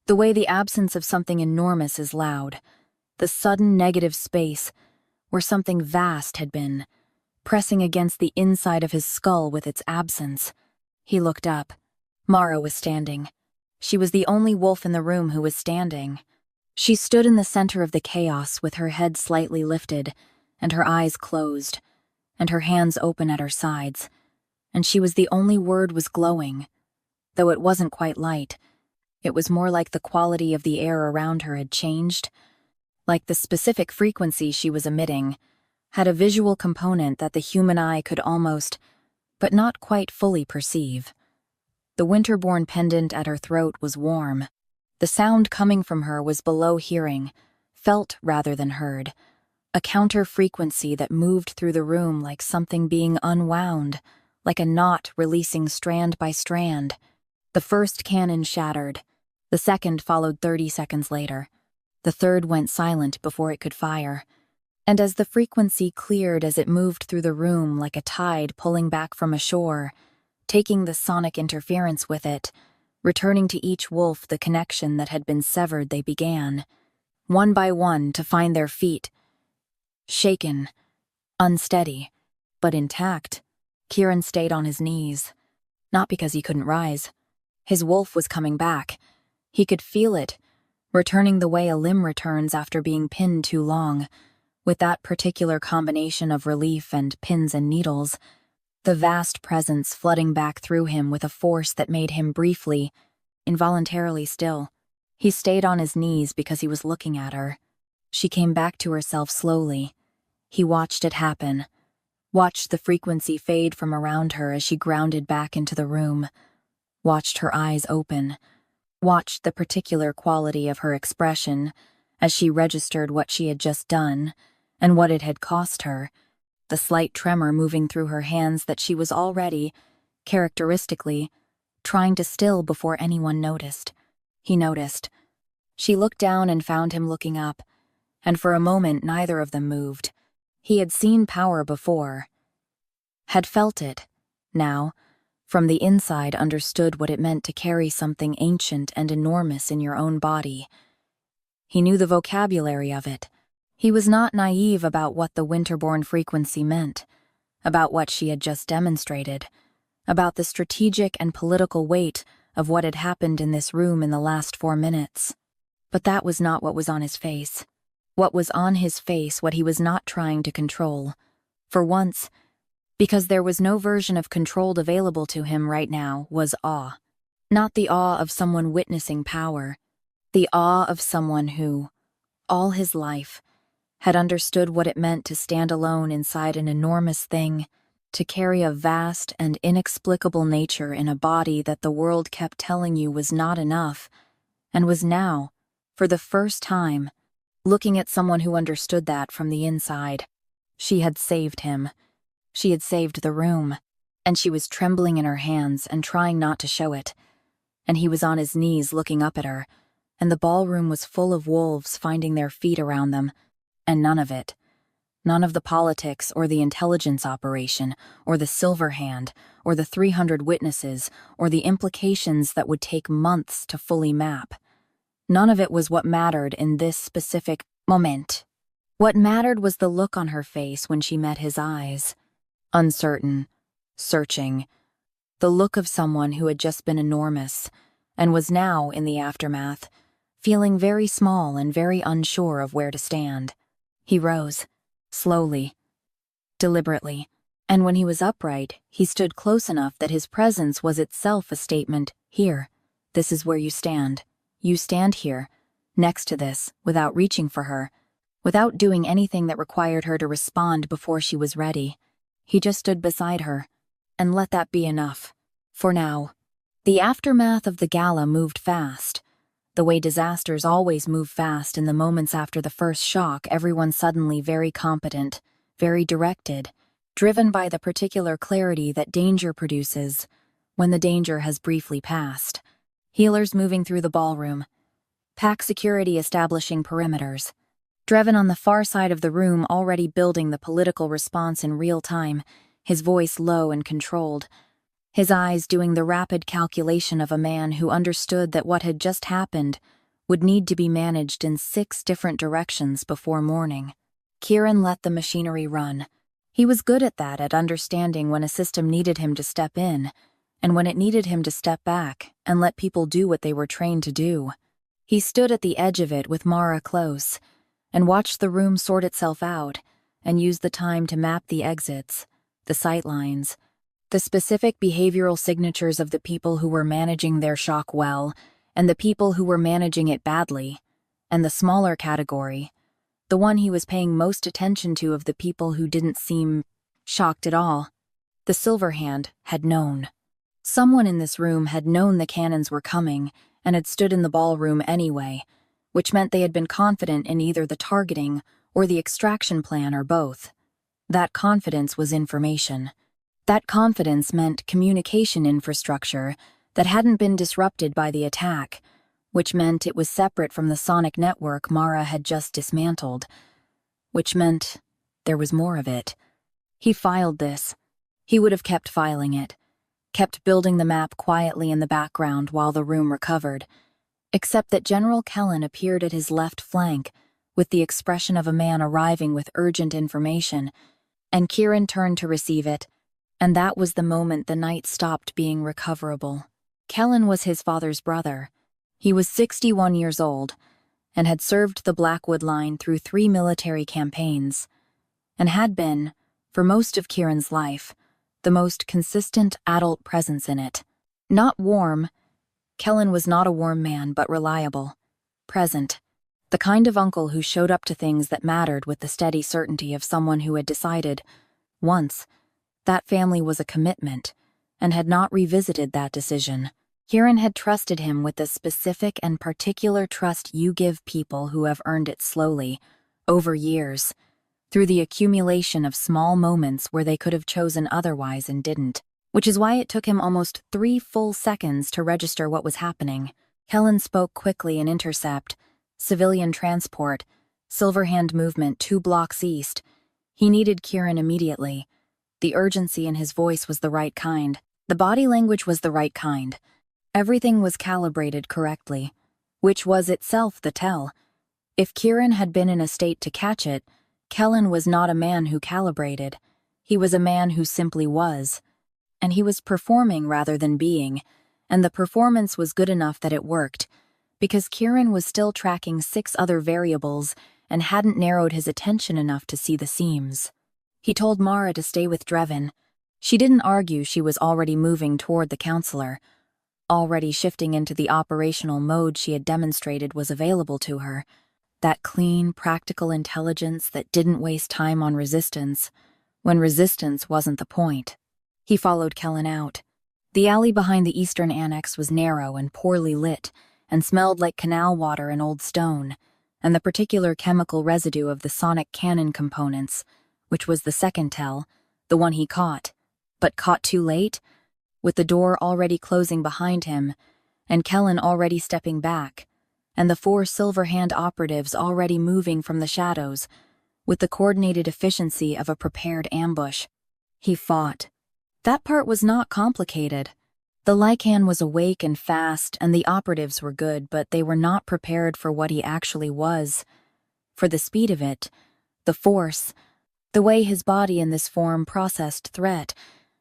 the way the absence of something enormous is loud. The sudden negative space, where something vast had been, pressing against the inside of his skull with its absence. He looked up. Mara was standing. She was the only wolf in the room who was standing. She stood in the center of the chaos with her head slightly lifted, and her eyes closed, and her hands open at her sides, and she was the only word was glowing. Though it wasn't quite light, it was more like the quality of the air around her had changed, like the specific frequency she was emitting had a visual component that the human eye could almost, but not quite fully perceive. The winter-born pendant at her throat was warm. The sound coming from her was below hearing, felt rather than heard, a counter-frequency that moved through the room like something being unwound, like a knot releasing strand by strand. The first cannon shattered. The second followed 30 seconds later. The third went silent before it could fire. And as the frequency cleared as it moved through the room like a tide pulling back from a shore, taking the sonic interference with it, returning to each wolf the connection that had been severed, they began, one by one, to find their feet. Shaken, unsteady, but intact, Kieran stayed on his knees. Not because he couldn't rise. His wolf was coming back. He could feel it, returning the way a limb returns after being pinned too long, with that particular combination of relief and pins and needles, the vast presence flooding back through him with a force that made him briefly, involuntarily still. He stayed on his knees because he was looking at her. She came back to herself slowly. He watched it happen, watched the frequency fade from around her as she grounded back into the room, watched her eyes open, watched the particular quality of her expression as she registered what she had just done and what it had cost her, the slight tremor moving through her hands that she was already, characteristically, trying to still before anyone noticed. He noticed. She looked down and found him looking up, and for a moment neither of them moved. He had seen power before, had felt it, now, from the inside understood what it meant to carry something ancient and enormous in your own body. He knew the vocabulary of it. He was not naive about what the winterborn frequency meant, about what she had just demonstrated, about the strategic and political weight of what had happened in this room in the last 4 minutes. But that was not what was on his face. What was on his face, what he was not trying to control. For once, because there was no version of controlled available to him right now, was awe. Not the awe of someone witnessing power, the awe of someone who, all his life, had understood what it meant to stand alone inside an enormous thing, to carry a vast and inexplicable nature in a body that the world kept telling you was not enough, and was now, for the first time, looking at someone who understood that from the inside. She had saved him. She had saved the room, and she was trembling in her hands and trying not to show it. And he was on his knees looking up at her, and the ballroom was full of wolves finding their feet around them, and none of it. None of the politics or the intelligence operation, or the silver hand, or the 300 witnesses, or the implications that would take months to fully map. None of it was what mattered in this specific moment. What mattered was the look on her face when she met his eyes. Uncertain, searching. The look of someone who had just been enormous, and was now, in the aftermath, feeling very small and very unsure of where to stand. He rose, slowly, deliberately, and when he was upright, he stood close enough that his presence was itself a statement. Here, this is where you stand. You stand here, next to this, without reaching for her, without doing anything that required her to respond before she was ready. He just stood beside her, and let that be enough. For now. The aftermath of the gala moved fast. The way disasters always move fast in the moments after the first shock, everyone suddenly very competent, very directed, driven by the particular clarity that danger produces when the danger has briefly passed. Healers moving through the ballroom. Pack security establishing perimeters. Drevin on the far side of the room already building the political response in real time, his voice low and controlled. His eyes doing the rapid calculation of a man who understood that what had just happened would need to be managed in 6 different directions before morning. Kieran let the machinery run. He was good at that, at understanding when a system needed him to step in, and when it needed him to step back and let people do what they were trained to do. He stood at the edge of it with Mara close, and watched the room sort itself out, and used the time to map the exits, the sightlines, the specific behavioral signatures of the people who were managing their shock well, and the people who were managing it badly, and the smaller category, the one he was paying most attention to of the people who didn't seem shocked at all. The Silver Hand had known. Someone in this room had known the cannons were coming and had stood in the ballroom anyway, which meant they had been confident in either the targeting or the extraction plan or both. That confidence was information. That confidence meant communication infrastructure that hadn't been disrupted by the attack, which meant it was separate from the sonic network Mara had just dismantled. which meant there was more of it. He filed this. He would have kept filing it, kept building the map quietly in the background while the room recovered, except that General Kellen appeared at his left flank with the expression of a man arriving with urgent information, and Kieran turned to receive it, and that was the moment the night stopped being recoverable. Kellen was his father's brother. He was 61 years old and had served the Blackwood line through 3 military campaigns, and had been, for most of Kieran's life, the most consistent adult presence in it. Not warm. Kellen was not a warm man, but reliable. Present. The kind of uncle who showed up to things that mattered with the steady certainty of someone who had decided, once, that family was a commitment, and had not revisited that decision. Kieran had trusted him with the specific and particular trust you give people who have earned it slowly, over years, through the accumulation of small moments where they could have chosen otherwise and didn't, which is why it took him almost 3 full seconds to register what was happening. Kellen spoke quickly in intercept, civilian transport, Silverhand movement 2 blocks east. He needed Kieran immediately. The urgency in his voice was the right kind. The body language was the right kind. Everything was calibrated correctly, which was itself the tell. If Kieran had been in a state to catch it, Kellen was not a man who calibrated. He was a man who simply was. And he was performing rather than being, and the performance was good enough that it worked, because Kieran was still tracking 6 other variables and hadn't narrowed his attention enough to see the seams. He told Mara to stay with Drevin. She didn't argue. She was already moving toward the counselor, already shifting into the operational mode she had demonstrated was available to her. That clean, practical intelligence that didn't waste time on resistance, when resistance wasn't the point. He followed Kellen out. The alley behind the eastern annex was narrow and poorly lit, and smelled like canal water and old stone, and the particular chemical residue of the sonic cannon components, which was the second tell, the one he caught. But caught too late? With the door already closing behind him, and Kellen already stepping back, and the 4 Silverhand operatives already moving from the shadows, with the coordinated efficiency of a prepared ambush. He fought. That part was not complicated. The Lykan was awake and fast, and the operatives were good, but they were not prepared for what he actually was. For the speed of it, the force, the way his body in this form processed threat,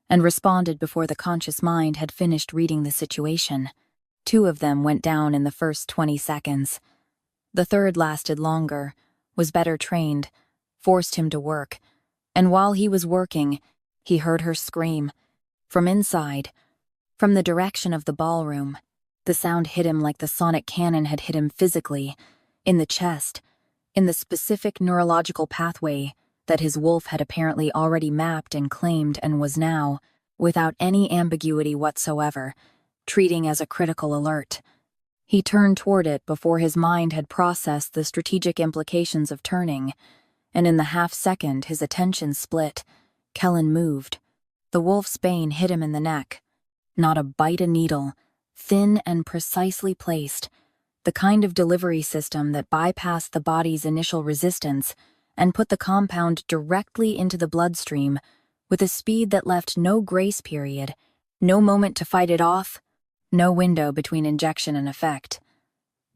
and responded before the conscious mind had finished reading the situation. 2 of them went down in the first 20 seconds. The third lasted longer, was better trained, forced him to work, and while he was working, he heard her scream. From inside, from the direction of the ballroom, the sound hit him like the sonic cannon had hit him physically, in the chest, in the specific neurological pathway that his wolf had apparently already mapped and claimed and was now, without any ambiguity whatsoever, treating as a critical alert. He turned toward it before his mind had processed the strategic implications of turning, and in the half-second his attention split. Kellen moved. The wolf's bane hit him in the neck. Not a bite a needle, thin and precisely placed, the kind of delivery system that bypassed the body's initial resistance and put the compound directly into the bloodstream with a speed that left no grace period, no moment to fight it off, no window between injection and effect.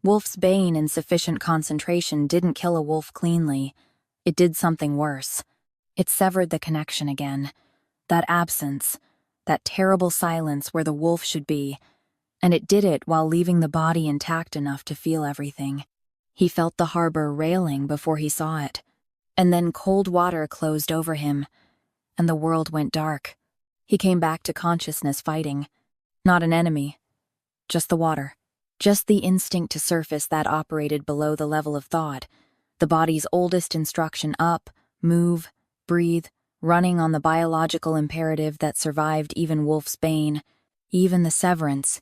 Wolf's bane in sufficient concentration didn't kill a wolf cleanly. It did something worse. It severed the connection again. That absence, that terrible silence where the wolf should be, and it did it while leaving the body intact enough to feel everything. He felt the harbor railing before he saw it, and then cold water closed over him, and the world went dark. He came back to consciousness fighting. Not an enemy, just the water. Just the instinct to surface that operated below the level of thought, the body's oldest instruction up, move, breathe, running on the biological imperative that survived even Wolf's bane, even the severance,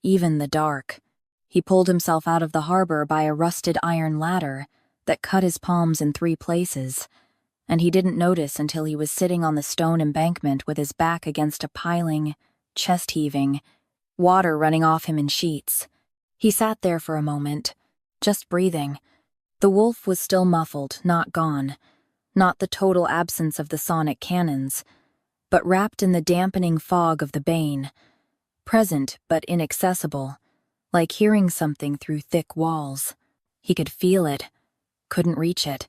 even the dark. He pulled himself out of the harbor by a rusted iron ladder that cut his palms in 3 places, and he didn't notice until he was sitting on the stone embankment with his back against a piling, chest heaving, water running off him in sheets. He sat there for a moment, just breathing, The wolf was still muffled, not gone, not the total absence of the sonic cannons, but wrapped in the dampening fog of the bane, present but inaccessible, like hearing something through thick walls. He could feel it, couldn't reach it.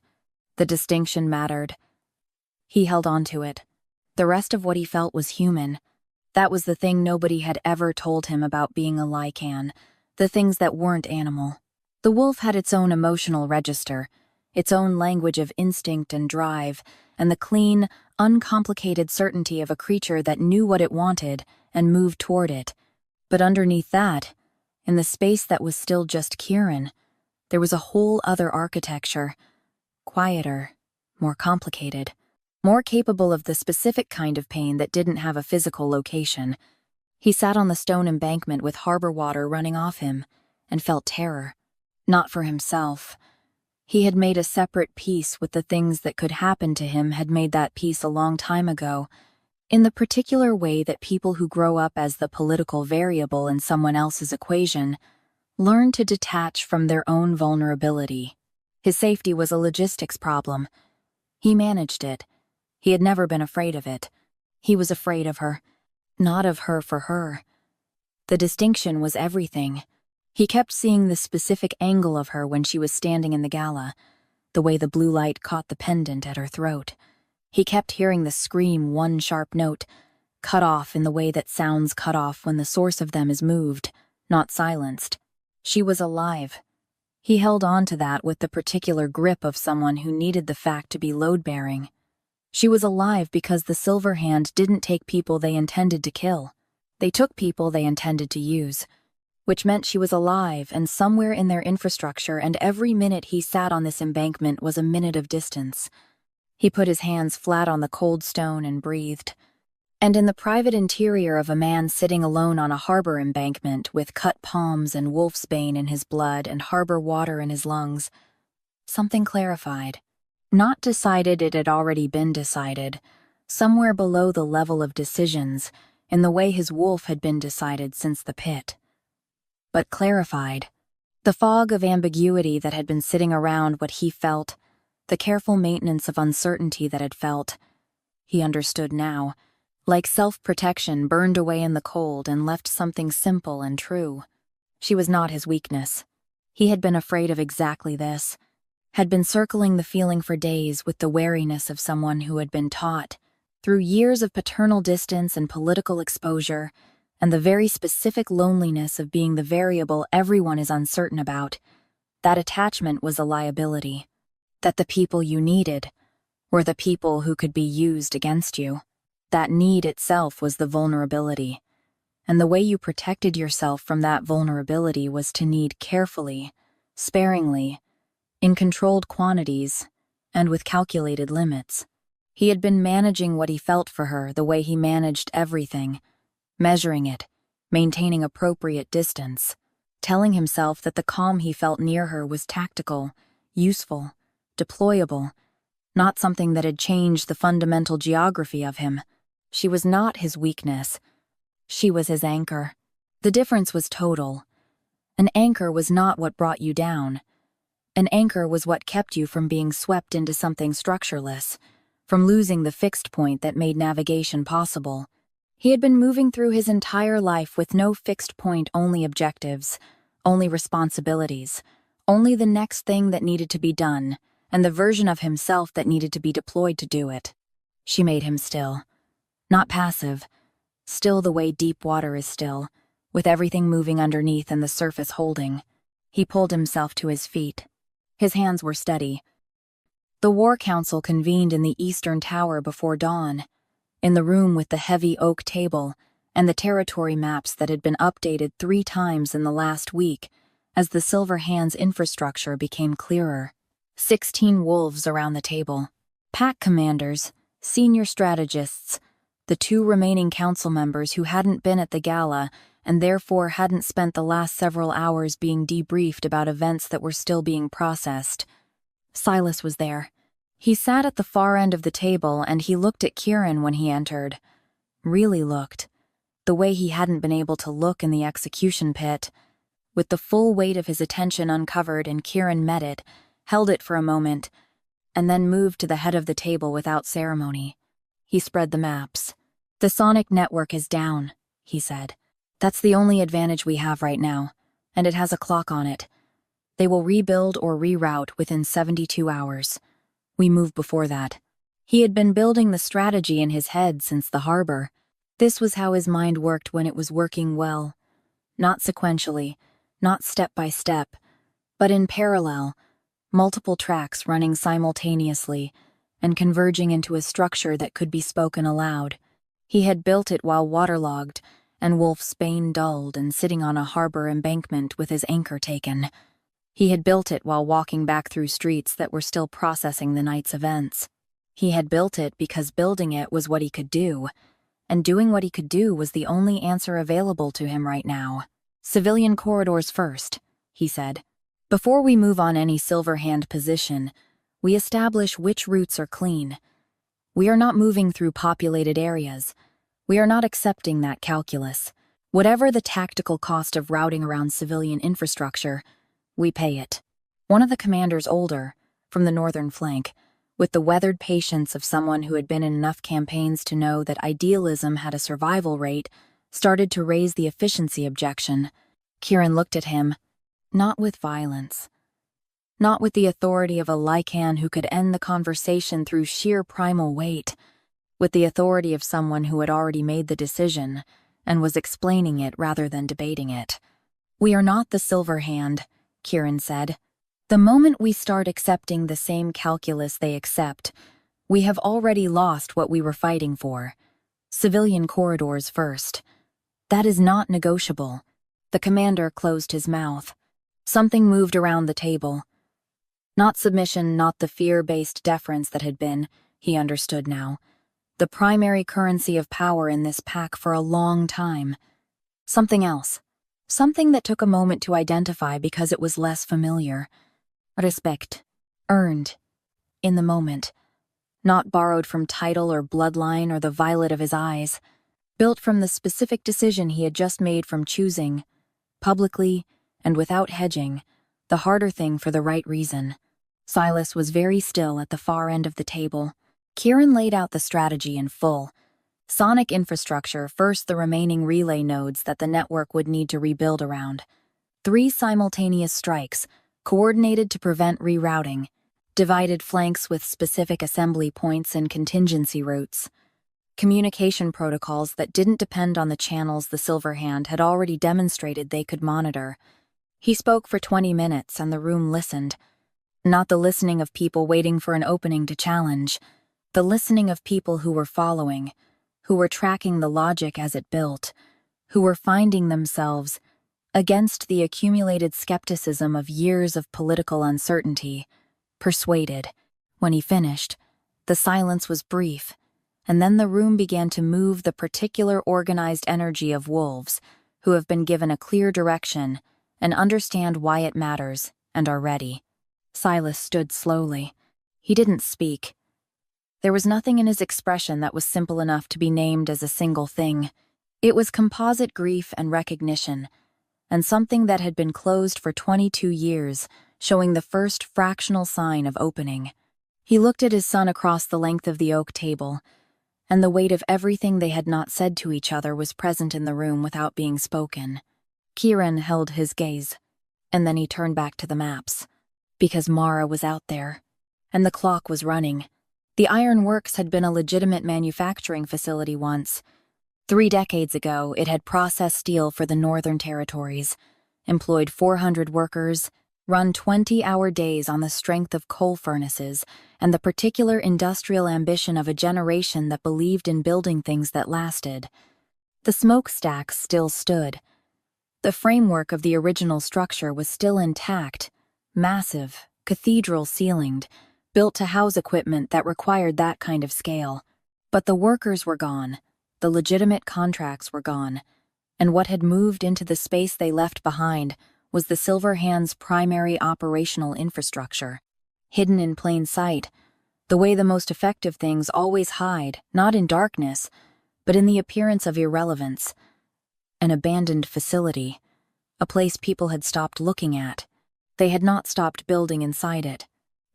The distinction mattered. He held on to it. The rest of what he felt was human. That was the thing nobody had ever told him about being a Lykan, the things that weren't animal. The wolf had its own emotional register, its own language of instinct and drive, and the clean, uncomplicated certainty of a creature that knew what it wanted and moved toward it. But underneath that, in the space that was still just Kieran, there was a whole other architecture, quieter, more complicated, more capable of the specific kind of pain that didn't have a physical location. He sat on the stone embankment with harbor water running off him and felt terror. Not for himself. He had made a separate peace with the things that could happen to him, had made that peace a long time ago, in the particular way that people who grow up as the political variable in someone else's equation learn to detach from their own vulnerability. His safety was a logistics problem. He managed it. He had never been afraid of it. He was afraid of her. Not of her for her. The distinction was everything. He kept seeing the specific angle of her when she was standing in the gala, the way the blue light caught the pendant at her throat. He kept hearing the scream one sharp note, cut off in the way that sounds cut off when the source of them is moved, not silenced. She was alive. He held on to that with the particular grip of someone who needed the fact to be load-bearing. She was alive because the Silver Hand didn't take people they intended to kill. They took people they intended to use, which meant she was alive and somewhere in their infrastructure, and every minute he sat on this embankment was a minute of distance. He put his hands flat on the cold stone and breathed. And in the private interior of a man sitting alone on a harbor embankment with cut palms and wolfsbane in his blood and harbor water in his lungs, something clarified. Not decided, it had already been decided, somewhere below the level of decisions, in the way his wolf had been decided since the pit. But clarified. The fog of ambiguity that had been sitting around what he felt, the careful maintenance of uncertainty that had felt, he understood now, like self-protection burned away in the cold and left something simple and true. She was not his weakness. He had been afraid of exactly this, had been circling the feeling for days with the wariness of someone who had been taught, through years of paternal distance and political exposure, and the very specific loneliness of being the variable everyone is uncertain about, that attachment was a liability, that the people you needed were the people who could be used against you. That need itself was the vulnerability, and the way you protected yourself from that vulnerability was to need carefully, sparingly, in controlled quantities, and with calculated limits. He had been managing what he felt for her the way he managed everything, measuring it, maintaining appropriate distance, telling himself that the calm he felt near her was tactical, useful, deployable, not something that had changed the fundamental geography of him. She was not his weakness. She was his anchor. The difference was total. An anchor was not what brought you down. An anchor was what kept you from being swept into something structureless, from losing the fixed point that made navigation possible. He had been moving through his entire life with no fixed point, only objectives, only responsibilities, only the next thing that needed to be done, and the version of himself that needed to be deployed to do it. She made him still. Not passive, still the way deep water is still, with everything moving underneath and the surface holding. He pulled himself to his feet. His hands were steady. The War Council convened in the Eastern Tower before dawn, in the room with the heavy oak table and the territory maps that had been updated 3 times in the last week as the Silver Hand's infrastructure became clearer. 16 wolves around the table. Pack commanders, senior strategists, the 2 remaining council members who hadn't been at the gala and therefore hadn't spent the last several hours being debriefed about events that were still being processed. Silas was there. He sat at the far end of the table and he looked at Kieran when he entered. Really looked. The way he hadn't been able to look in the execution pit. With the full weight of his attention uncovered and Kieran met it, held it for a moment, and then moved to the head of the table without ceremony. He spread the maps. "The sonic network is down," he said. "That's the only advantage we have right now, and it has a clock on it. They will rebuild or reroute within 72 hours. We move before that." He had been building the strategy in his head since the harbor. This was how his mind worked when it was working well. Not sequentially, not step by step, but in parallel, multiple tracks running simultaneously and converging into a structure that could be spoken aloud. He had built it while waterlogged and Wolf's bane dulled and sitting on a harbor embankment with his anchor taken. He had built it while walking back through streets that were still processing the night's events. He had built it because building it was what he could do, and doing what he could do was the only answer available to him right now. "Civilian corridors first," he said. "Before we move on any Silverhand position, we establish which routes are clean. We are not moving through populated areas. We are not accepting that calculus. Whatever the tactical cost of routing around civilian infrastructure, we pay it." One of the commanders, older, from the northern flank, with the weathered patience of someone who had been in enough campaigns to know that idealism had a survival rate, started to raise the efficiency objection. Kieran looked at him, not with violence, not with the authority of a Lykan who could end the conversation through sheer primal weight, with the authority of someone who had already made the decision and was explaining it rather than debating it. "We are not the Silverhand," Kieran said. "The moment we start accepting the same calculus they accept, we have already lost what we were fighting for. Civilian corridors first. That is not negotiable." The commander closed his mouth. Something moved around the table. Not submission, not the fear-based deference that had been, he understood now, the primary currency of power in this pack for a long time. Something else. Something that took a moment to identify because it was less familiar. Respect. Earned. In the moment. Not borrowed from title or bloodline or the violet of his eyes. Built from the specific decision he had just made from choosing, publicly and without hedging, the harder thing for the right reason. Silas was very still at the far end of the table. Kieran laid out the strategy in full. Sonic infrastructure, first the remaining relay nodes that the network would need to rebuild around. 3 simultaneous strikes, coordinated to prevent rerouting. Divided flanks with specific assembly points and contingency routes. Communication protocols that didn't depend on the channels the Silverhand had already demonstrated they could monitor. He spoke for 20 minutes and the room listened. Not the listening of people waiting for an opening to challenge. The listening of people who were following, who were tracking the logic as it built, who were finding themselves, against the accumulated skepticism of years of political uncertainty, persuaded. When he finished, the silence was brief, and then the room began to move the particular organized energy of wolves, who have been given a clear direction and understand why it matters and are ready. Silas stood slowly. He didn't speak. There was nothing in his expression that was simple enough to be named as a single thing. It was composite grief and recognition, and something that had been closed for 22 years, showing the first fractional sign of opening. He looked at his son across the length of the oak table, and the weight of everything they had not said to each other was present in the room without being spoken. Kieran held his gaze, and then he turned back to the maps. Because Mara was out there, and the clock was running. The Iron Works had been a legitimate manufacturing facility once. 3 decades ago, it had processed steel for the Northern Territories, employed 400 workers, run 20-hour days on the strength of coal furnaces, and the particular industrial ambition of a generation that believed in building things that lasted. The smokestacks still stood. The framework of the original structure was still intact, massive, cathedral-ceilinged, built to house equipment that required that kind of scale. But the workers were gone, the legitimate contracts were gone, and what had moved into the space they left behind was the Silverhand's primary operational infrastructure. Hidden in plain sight, the way the most effective things always hide, not in darkness, but in the appearance of irrelevance. An abandoned facility, a place people had stopped looking at. They had not stopped building inside it.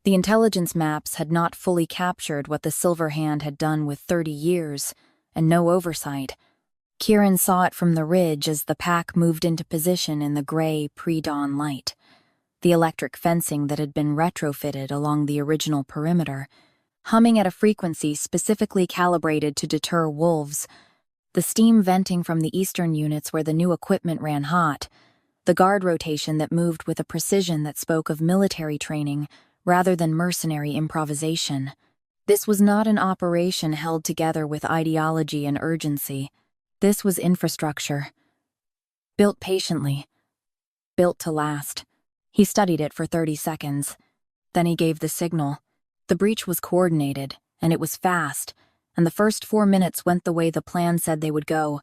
The intelligence maps had not fully captured what the Silver Hand had done with 30 years, and no oversight. Kieran saw it from the ridge as the pack moved into position in the gray pre-dawn light. The electric fencing that had been retrofitted along the original perimeter, humming at a frequency specifically calibrated to deter wolves, the steam venting from the eastern units where the new equipment ran hot, the guard rotation that moved with a precision that spoke of military training rather than mercenary improvisation. This was not an operation held together with ideology and urgency. This was infrastructure. Built patiently. Built to last. He studied it for 30 seconds. Then he gave the signal. The breach was coordinated, and it was fast, and the first 4 minutes went the way the plan said they would go,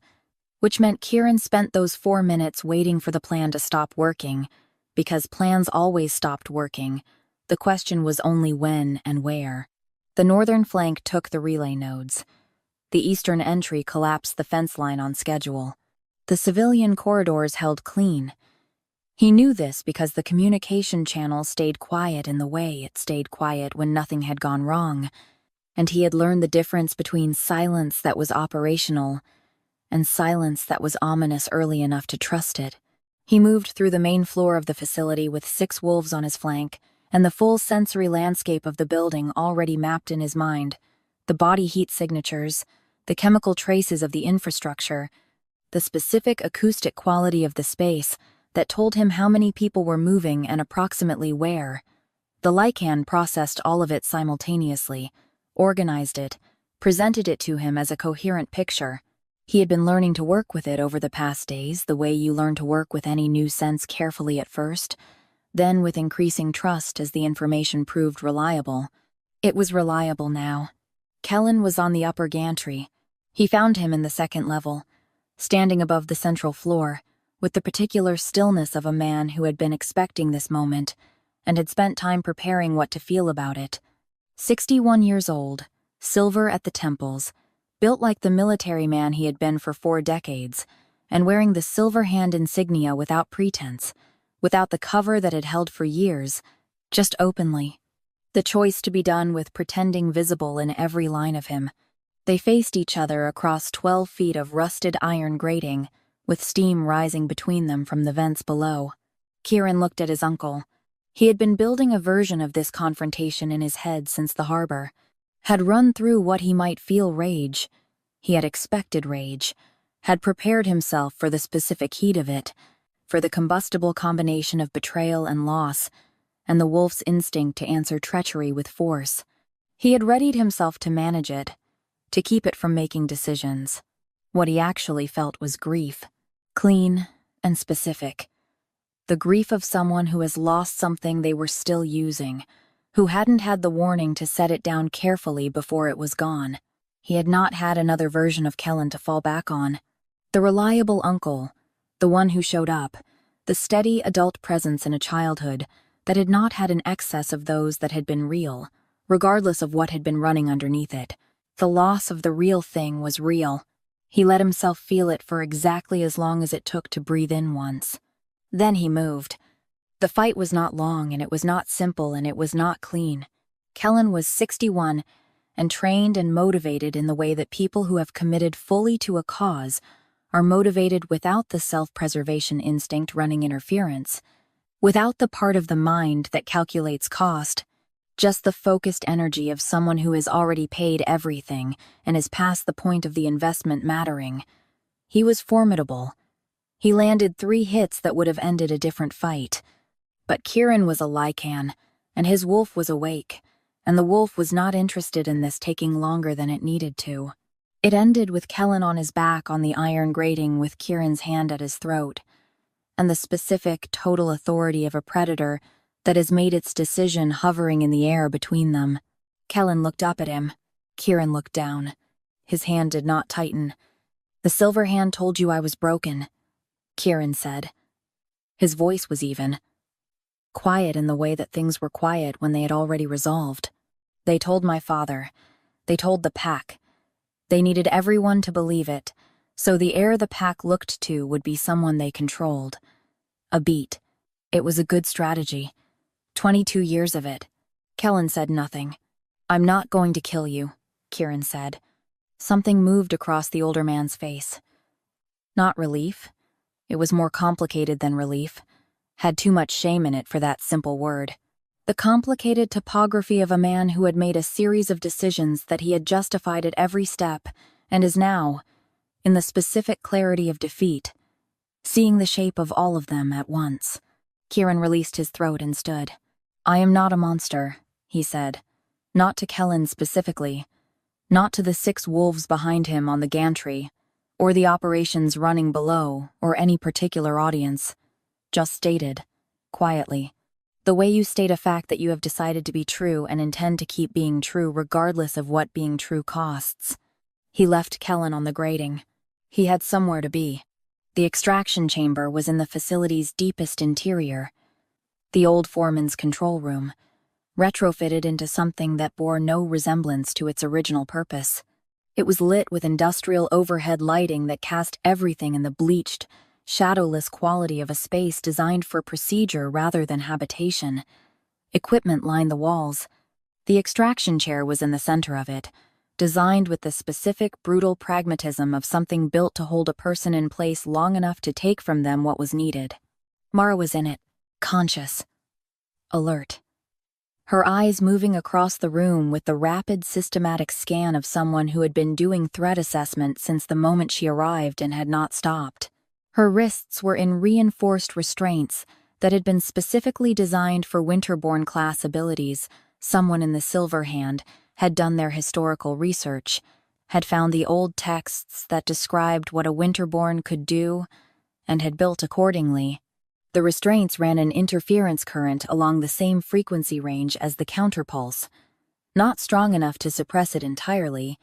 which meant Kieran spent those 4 minutes waiting for the plan to stop working, because plans always stopped working. The question was only when and where. The northern flank took the relay nodes. The eastern entry collapsed the fence line on schedule. The civilian corridors held clean. He knew this because the communication channel stayed quiet in the way it stayed quiet when nothing had gone wrong, and he had learned the difference between silence that was operational and silence that was ominous early enough to trust it. He moved through the main floor of the facility with 6 wolves on his flank, and the full sensory landscape of the building already mapped in his mind. The body heat signatures, the chemical traces of the infrastructure, the specific acoustic quality of the space that told him how many people were moving and approximately where. The Lykan processed all of it simultaneously, organized it, presented it to him as a coherent picture. He had been learning to work with it over the past days, the way you learn to work with any new sense carefully at first, then with increasing trust as the information proved reliable. It was reliable now. Kellen was on the upper gantry. He found him in the second level, standing above the central floor, with the particular stillness of a man who had been expecting this moment and had spent time preparing what to feel about it. 61 years old, silver at the temples, built like the military man he had been for 4 decades, and wearing the Silver Hand insignia without pretense, without the cover that had held for years, just openly. The choice to be done with pretending visible in every line of him. They faced each other across 12 feet of rusted iron grating, with steam rising between them from the vents below. Kieran looked at his uncle. He had been building a version of this confrontation in his head since the harbor, had run through what he might feel rage. He had expected rage, had prepared himself for the specific heat of it, for the combustible combination of betrayal and loss, and the wolf's instinct to answer treachery with force. He had readied himself to manage it, to keep it from making decisions. What he actually felt was grief, clean and specific. The grief of someone who has lost something they were still using, who hadn't had the warning to set it down carefully before it was gone. He had not had another version of Kellen to fall back on. The reliable uncle, the one who showed up, the steady adult presence in a childhood that had not had an excess of those that had been real, regardless of what had been running underneath it. The loss of the real thing was real. He let himself feel it for exactly as long as it took to breathe in once. Then he moved. The fight was not long, and it was not simple, and it was not clean. Kellen was 61 and trained and motivated in the way that people who have committed fully to a cause are motivated without the self-preservation instinct running interference, without the part of the mind that calculates cost, just the focused energy of someone who has already paid everything and is past the point of the investment mattering. He was formidable. He landed 3 hits that would have ended a different fight. But Kieran was a Lykan, and his wolf was awake, and the wolf was not interested in this taking longer than it needed to. It ended with Kellen on his back on the iron grating with Kieran's hand at his throat, and the specific, total authority of a predator that has made its decision hovering in the air between them. Kellen looked up at him. Kieran looked down. His hand did not tighten. "The Silver Hand told you I was broken," Kieran said. His voice was even. Quiet in the way that things were quiet when they had already resolved. "They told my father. They told the pack. They needed everyone to believe it, so the heir the pack looked to would be someone they controlled. A beat. It was a good strategy. 22 years of it. Kellen said nothing. "I'm not going to kill you," Kieran said. Something moved across the older man's face. Not relief. It was more complicated than relief. Had too much shame in it for that simple word. The complicated topography of a man who had made a series of decisions that he had justified at every step, and is now, in the specific clarity of defeat, seeing the shape of all of them at once. Kieran released his throat and stood. "I am not a monster," he said. Not to Kellen specifically. Not to the 6 wolves behind him on the gantry, or the operations running below, or any particular audience. Just stated, quietly. The way you state a fact that you have decided to be true and intend to keep being true regardless of what being true costs. He left Kellen on the grating. He had somewhere to be. The extraction chamber was in the facility's deepest interior. The old foreman's control room, retrofitted into something that bore no resemblance to its original purpose. It was lit with industrial overhead lighting that cast everything in the bleached, shadowless quality of a space designed for procedure rather than habitation. Equipment lined the walls. The extraction chair was in the center of it, designed with the specific, brutal pragmatism of something built to hold a person in place long enough to take from them what was needed. Mara was in it, conscious, alert. Her eyes moving across the room with the rapid, systematic scan of someone who had been doing threat assessment since the moment she arrived and had not stopped. Her wrists were in reinforced restraints that had been specifically designed for Winterborn class abilities. Someone in the silver hand had done their historical research, had found the old texts that described what a Winterborn could do, and had built accordingly. The restraints ran an interference current along the same frequency range as the counterpulse, not strong enough to suppress it entirely,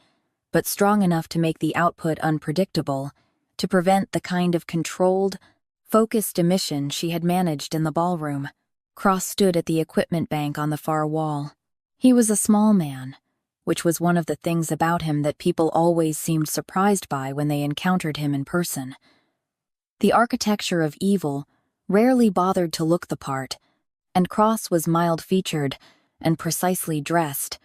but strong enough to make the output unpredictable, to prevent the kind of controlled, focused emission she had managed in the ballroom. Cross stood at the equipment bank on the far wall. He was a small man, which was one of the things about him that people always seemed surprised by when they encountered him in person. The architecture of evil rarely bothered to look the part, and Cross was mild-featured and precisely dressed,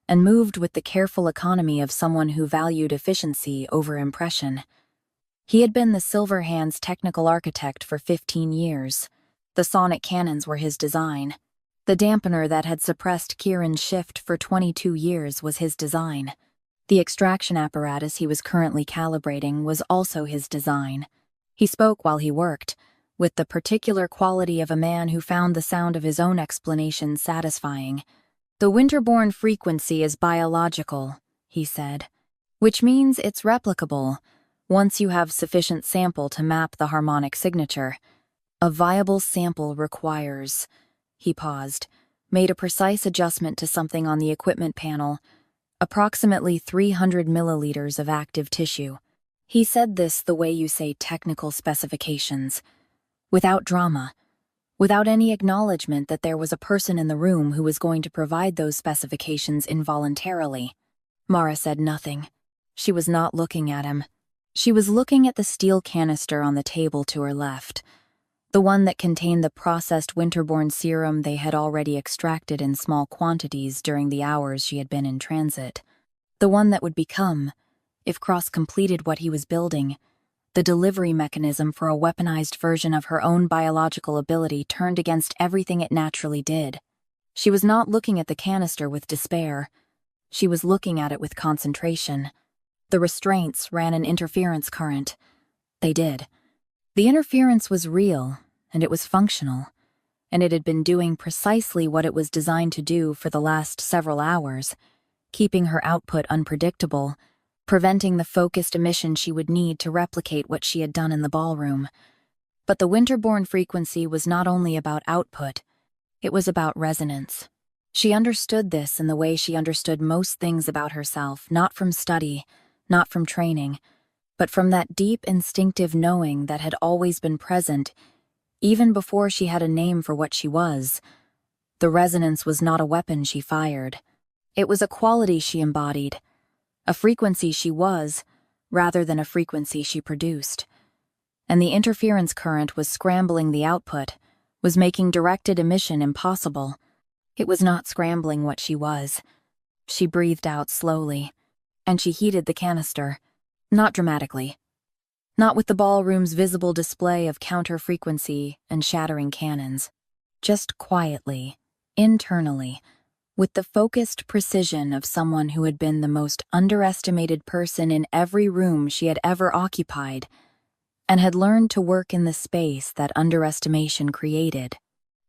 and moved with the careful economy of someone who valued efficiency over impression. He had been the Silverhand's technical architect for 15 years. The sonic cannons were his design. The dampener that had suppressed Kieran's shift for 22 years was his design. The extraction apparatus he was currently calibrating was also his design. He spoke while he worked, with the particular quality of a man who found the sound of his own explanation satisfying. "The Winterborn frequency is biological," he said, "which means it's replicable, once you have sufficient sample to map the harmonic signature. A viable sample requires..." He paused, made a precise adjustment to something on the equipment panel, approximately 300 milliliters of active tissue. He said this the way you say technical specifications, without drama, without any acknowledgement that there was a person in the room who was going to provide those specifications involuntarily. Mara said nothing. She was not looking at him. She was looking at the steel canister on the table to her left, the one that contained the processed Winterborn serum they had already extracted in small quantities during the hours she had been in transit. The one that would become, if Cross completed what he was building, the delivery mechanism for a weaponized version of her own biological ability turned against everything it naturally did. She was not looking at the canister with despair. She was looking at it with concentration. The restraints ran an interference current. They did. The interference was real, and it was functional, and it had been doing precisely what it was designed to do for the last several hours, keeping her output unpredictable, preventing the focused emission she would need to replicate what she had done in the ballroom. But the Winterborn frequency was not only about output, it was about resonance. She understood this in the way she understood most things about herself, not from study, not from training, but from that deep instinctive knowing that had always been present, even before she had a name for what she was. The resonance was not a weapon she fired. It was a quality she embodied, a frequency she was, rather than a frequency she produced. And the interference current was scrambling the output, was making directed emission impossible. It was not scrambling what she was. She breathed out slowly, and she heated the canister, not dramatically. Not with the ballroom's visible display of counter-frequency and shattering cannons. Just quietly, internally, with the focused precision of someone who had been the most underestimated person in every room she had ever occupied, and had learned to work in the space that underestimation created.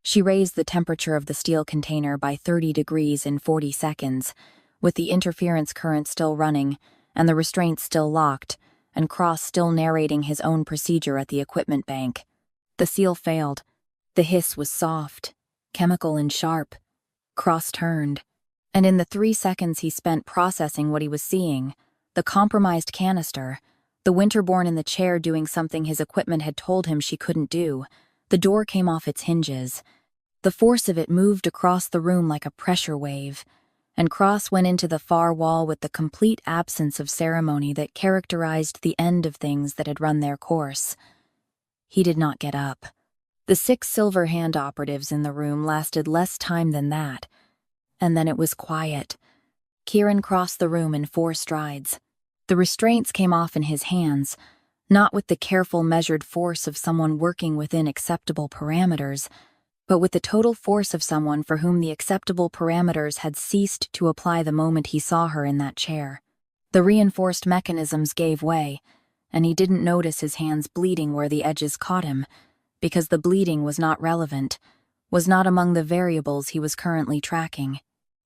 She raised the temperature of the steel container by 30 degrees in 40 seconds, with the interference current still running and the restraints still locked, and Cross still narrating his own procedure at the equipment bank. The seal failed. The hiss was soft, chemical and sharp. Cross turned, and in the 3 seconds he spent processing what he was seeing, the compromised canister, the Winterborn in the chair doing something his equipment had told him she couldn't do, the door came off its hinges. The force of it moved across the room like a pressure wave, and Cross went into the far wall with the complete absence of ceremony that characterized the end of things that had run their course. He did not get up. The 6 silver hand operatives in the room lasted less time than that, and then it was quiet. Kieran crossed the room in 4 strides. The restraints came off in his hands, not with the careful, measured force of someone working within acceptable parameters, but with the total force of someone for whom the acceptable parameters had ceased to apply the moment he saw her in that chair. The reinforced mechanisms gave way, and he didn't notice his hands bleeding where the edges caught him, because the bleeding was not relevant, was not among the variables he was currently tracking.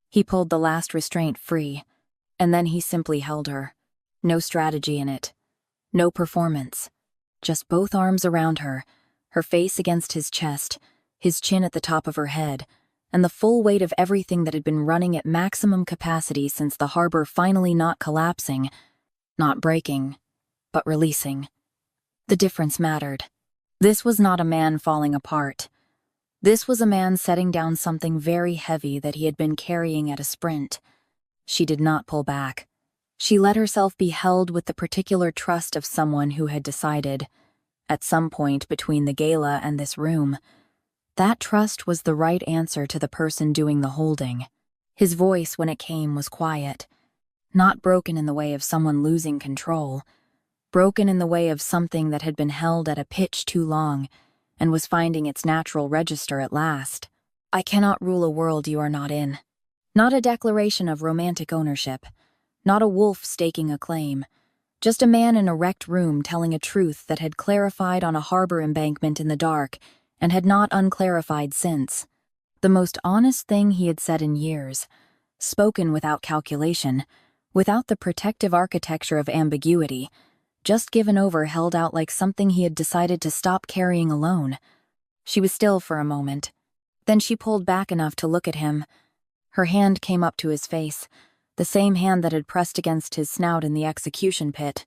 He pulled the last restraint free, and then he simply held her. No strategy in it. No performance. Just both arms around her, her face against his chest, his chin at the top of her head, and the full weight of everything that had been running at maximum capacity since the harbor finally not collapsing, not breaking, but releasing. The difference mattered. This was not a man falling apart. This was a man setting down something very heavy that he had been carrying at a sprint. She did not pull back. She let herself be held with the particular trust of someone who had decided, at some point between the gala and this room, that trust was the right answer to the person doing the holding. His voice, when it came, was quiet, not broken in the way of someone losing control, broken in the way of something that had been held at a pitch too long and was finding its natural register at last. I cannot rule a world you are not in. Not a declaration of romantic ownership, not a wolf staking a claim, just a man in a wrecked room telling a truth that had clarified on a harbor embankment in the dark and had not unclarified since. The most honest thing he had said in years, spoken without calculation, without the protective architecture of ambiguity, just given over, held out like something he had decided to stop carrying alone. She was still for a moment. Then she pulled back enough to look at him. Her hand came up to his face, the same hand that had pressed against his snout in the execution pit,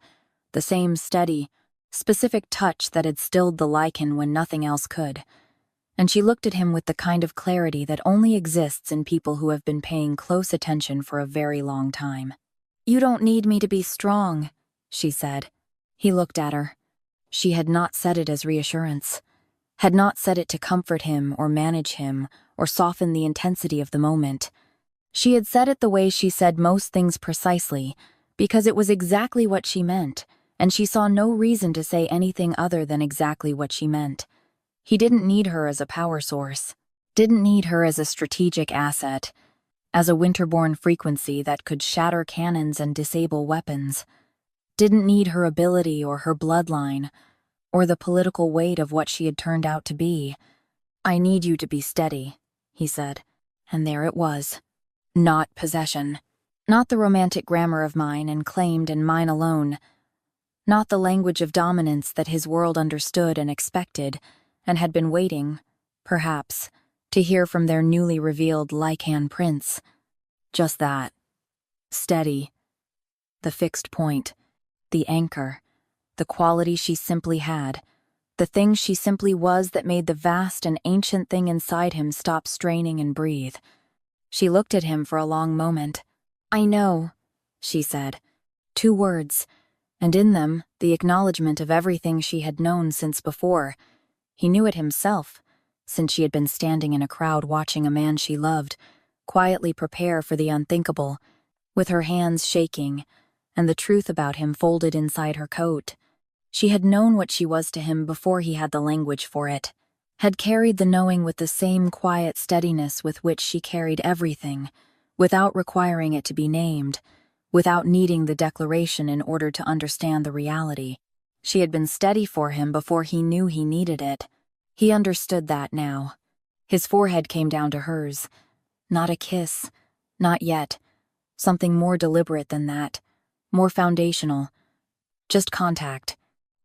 the same steady, specific touch that had stilled the Lykan when nothing else could. And she looked at him with the kind of clarity that only exists in people who have been paying close attention for a very long time. "You don't need me to be strong," she said. He looked at her. She had not said it as reassurance, had not said it to comfort him or manage him or soften the intensity of the moment. She had said it the way she said most things precisely, because it was exactly what she meant, and she saw no reason to say anything other than exactly what she meant. He didn't need her as a power source, didn't need her as a strategic asset, as a Winterborn frequency that could shatter cannons and disable weapons. Didn't need her ability or her bloodline, or the political weight of what she had turned out to be. "I need you to be steady," he said, and there it was. Not possession. Not the romantic grammar of mine and claimed and mine alone. Not the language of dominance that his world understood and expected, and had been waiting, perhaps, to hear from their newly revealed Lykan prince. Just that. Steady. The fixed point. The anchor, the quality she simply had, the thing she simply was that made the vast and ancient thing inside him stop straining and breathe. She looked at him for a long moment. "I know," she said. 2 words, and in them the acknowledgement of everything she had known since before. He knew it himself, since she had been standing in a crowd watching a man she loved quietly prepare for the unthinkable, with her hands shaking and the truth about him folded inside her coat. She had known what she was to him before he had the language for it, had carried the knowing with the same quiet steadiness with which she carried everything, without requiring it to be named, without needing the declaration in order to understand the reality. She had been steady for him before he knew he needed it. He understood that now. His forehead came down to hers. Not a kiss. Not yet. Something more deliberate than that. More foundational. Just contact.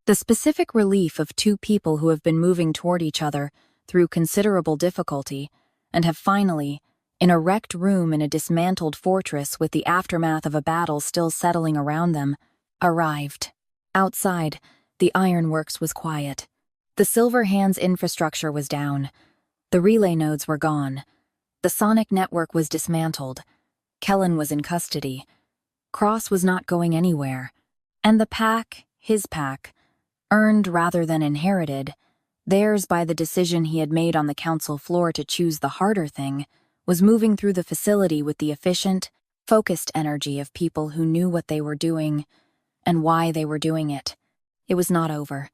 The specific relief of two people who have been moving toward each other through considerable difficulty and have finally, in a wrecked room in a dismantled fortress with the aftermath of a battle still settling around them, arrived. Outside, the ironworks was quiet. The Silver Hands infrastructure was down. The relay nodes were gone. The sonic network was dismantled. Kellen was in custody. Cross was not going anywhere. And the pack, his pack, earned rather than inherited, theirs by the decision he had made on the council floor to choose the harder thing, was moving through the facility with the efficient, focused energy of people who knew what they were doing and why they were doing it. It was not over.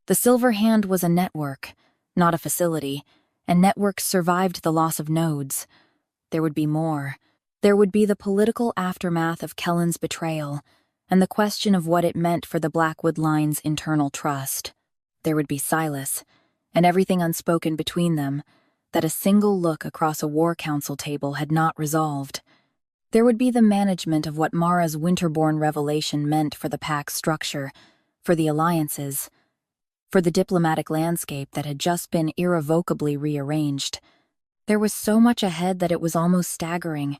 The Silver Hand was a network, not a facility, and networks survived the loss of nodes. There would be more. There would be the political aftermath of Kellen's betrayal, and the question of what it meant for the Blackwood line's internal trust. There would be Silas, and everything unspoken between them, that a single look across a war council table had not resolved. There would be the management of what Mara's winterborn revelation meant for the pack's structure, for the alliances, for the diplomatic landscape that had just been irrevocably rearranged. There was so much ahead that it was almost staggering.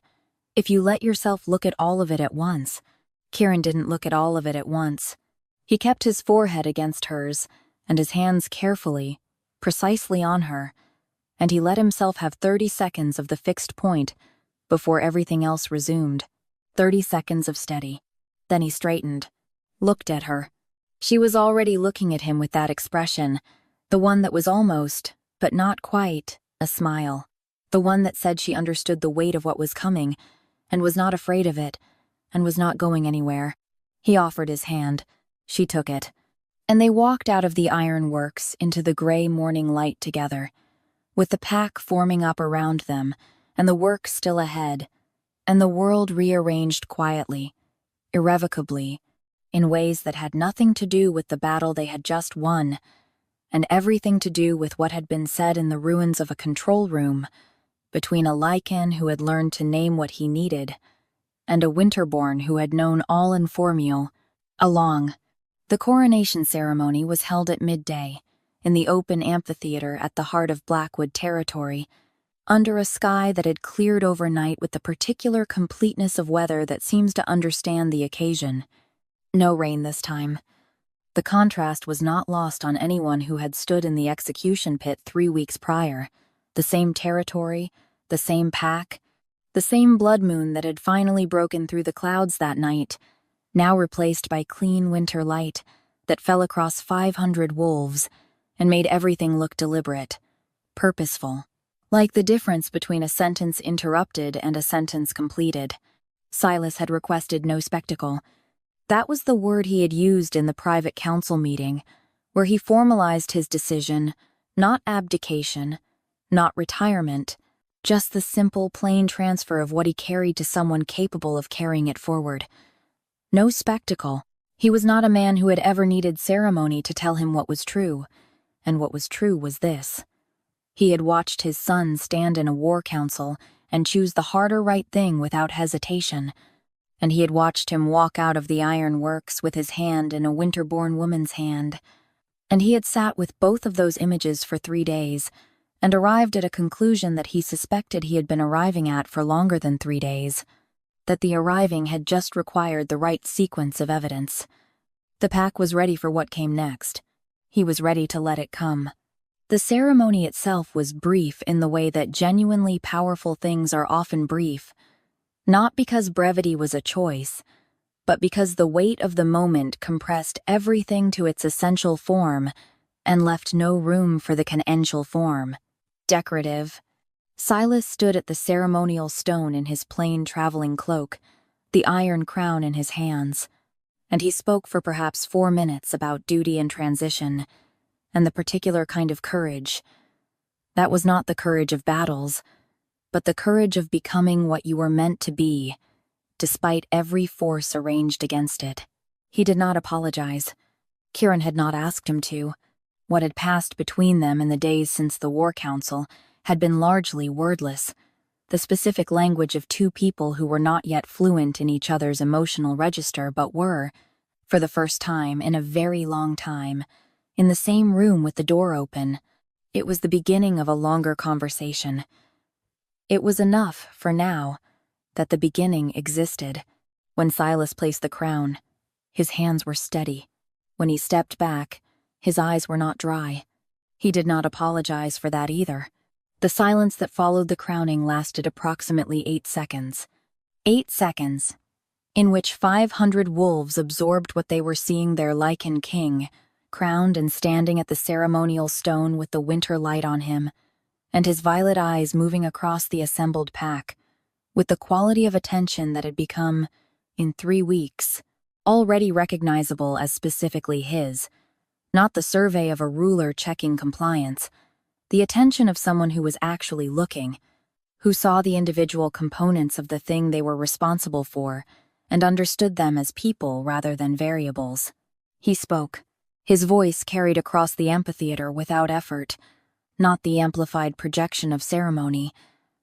If you let yourself look at all of it at once. Kieran didn't look at all of it at once. He kept his forehead against hers, and his hands carefully, precisely on her, and he let himself have 30 seconds of the fixed point before everything else resumed. 30 seconds of steady. Then he straightened, looked at her. She was already looking at him with that expression, the one that was almost, but not quite, a smile. The one that said she understood the weight of what was coming, and was not afraid of it, and was not going anywhere. He offered his hand. She took it. And they walked out of the ironworks into the gray morning light together, with the pack forming up around them, and the work still ahead, and the world rearranged quietly, irrevocably, in ways that had nothing to do with the battle they had just won, and everything to do with what had been said in the ruins of a control room, between a Lykan who had learned to name what he needed, and a Winterborn who had known all in formule. The coronation ceremony was held at midday, in the open amphitheater at the heart of Blackwood territory, under a sky that had cleared overnight with the particular completeness of weather that seems to understand the occasion. No rain this time. The contrast was not lost on anyone who had stood in the execution pit 3 weeks prior. The same territory, the same pack, the same blood moon that had finally broken through the clouds that night, now replaced by clean winter light that fell across 500 wolves and made everything look deliberate, purposeful, like the difference between a sentence interrupted and a sentence completed. Silas had requested no spectacle. That was the word he had used in the private council meeting, where he formalized his decision, not abdication, not retirement, just the simple, plain transfer of what he carried to someone capable of carrying it forward. No spectacle. He was not a man who had ever needed ceremony to tell him what was true, and what was true was this. He had watched his son stand in a war council and choose the harder right thing without hesitation, and he had watched him walk out of the ironworks with his hand in a winterborn woman's hand, and he had sat with both of those images for 3 days, and arrived at a conclusion that he suspected he had been arriving at for longer than 3 days, that the arriving had just required the right sequence of evidence. The pack was ready for what came next. He was ready to let it come. The ceremony itself was brief in the way that genuinely powerful things are often brief, not because brevity was a choice, but because the weight of the moment compressed everything to its essential form and left no room for the conventional form. decorative. Silas stood at the ceremonial stone in his plain traveling cloak, the iron crown in his hands, and he spoke for perhaps 4 minutes about duty and transition, and the particular kind of courage. That was not the courage of battles, but the courage of becoming what you were meant to be, despite every force arranged against it. He did not apologize. Kieran had not asked him to. What had passed between them in the days since the War Council had been largely wordless, the specific language of two people who were not yet fluent in each other's emotional register but were, for the first time in a very long time, in the same room with the door open. It was the beginning of a longer conversation. It was enough, for now, that the beginning existed. When Silas placed the crown, his hands were steady. When he stepped back, his eyes were not dry. He did not apologize for that either. The silence that followed the crowning lasted approximately 8 seconds. 8 seconds, in which 500 wolves absorbed what they were seeing their Lykan king, crowned and standing at the ceremonial stone with the winter light on him, and his violet eyes moving across the assembled pack, with the quality of attention that had become, in 3 weeks, already recognizable as specifically his, not the survey of a ruler checking compliance, the attention of someone who was actually looking, who saw the individual components of the thing they were responsible for and understood them as people rather than variables. He spoke. His voice carried across the amphitheater without effort, not the amplified projection of ceremony,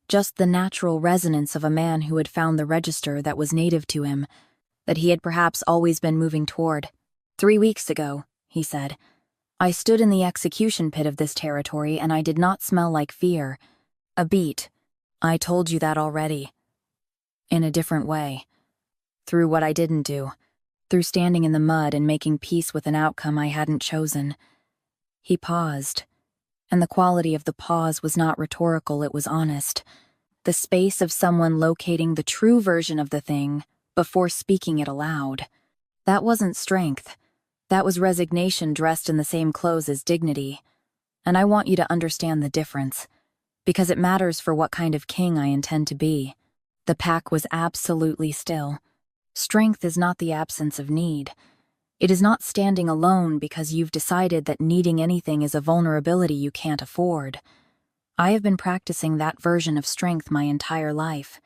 just the natural resonance of a man who had found the register that was native to him, that he had perhaps always been moving toward. 3 weeks ago, he said, I stood in the execution pit of this territory and I did not smell like fear. A beat. I told you that already. In a different way. Through what I didn't do. Through standing in the mud and making peace with an outcome I hadn't chosen. He paused. And the quality of the pause was not rhetorical, it was honest. The space of someone locating the true version of the thing before speaking it aloud. That wasn't strength. That was resignation dressed in the same clothes as dignity. And I want you to understand the difference, because it matters for what kind of king I intend to be. The pack was absolutely still. Strength is not the absence of need. It is not standing alone because you've decided that needing anything is a vulnerability you can't afford. I have been practicing that version of strength my entire life.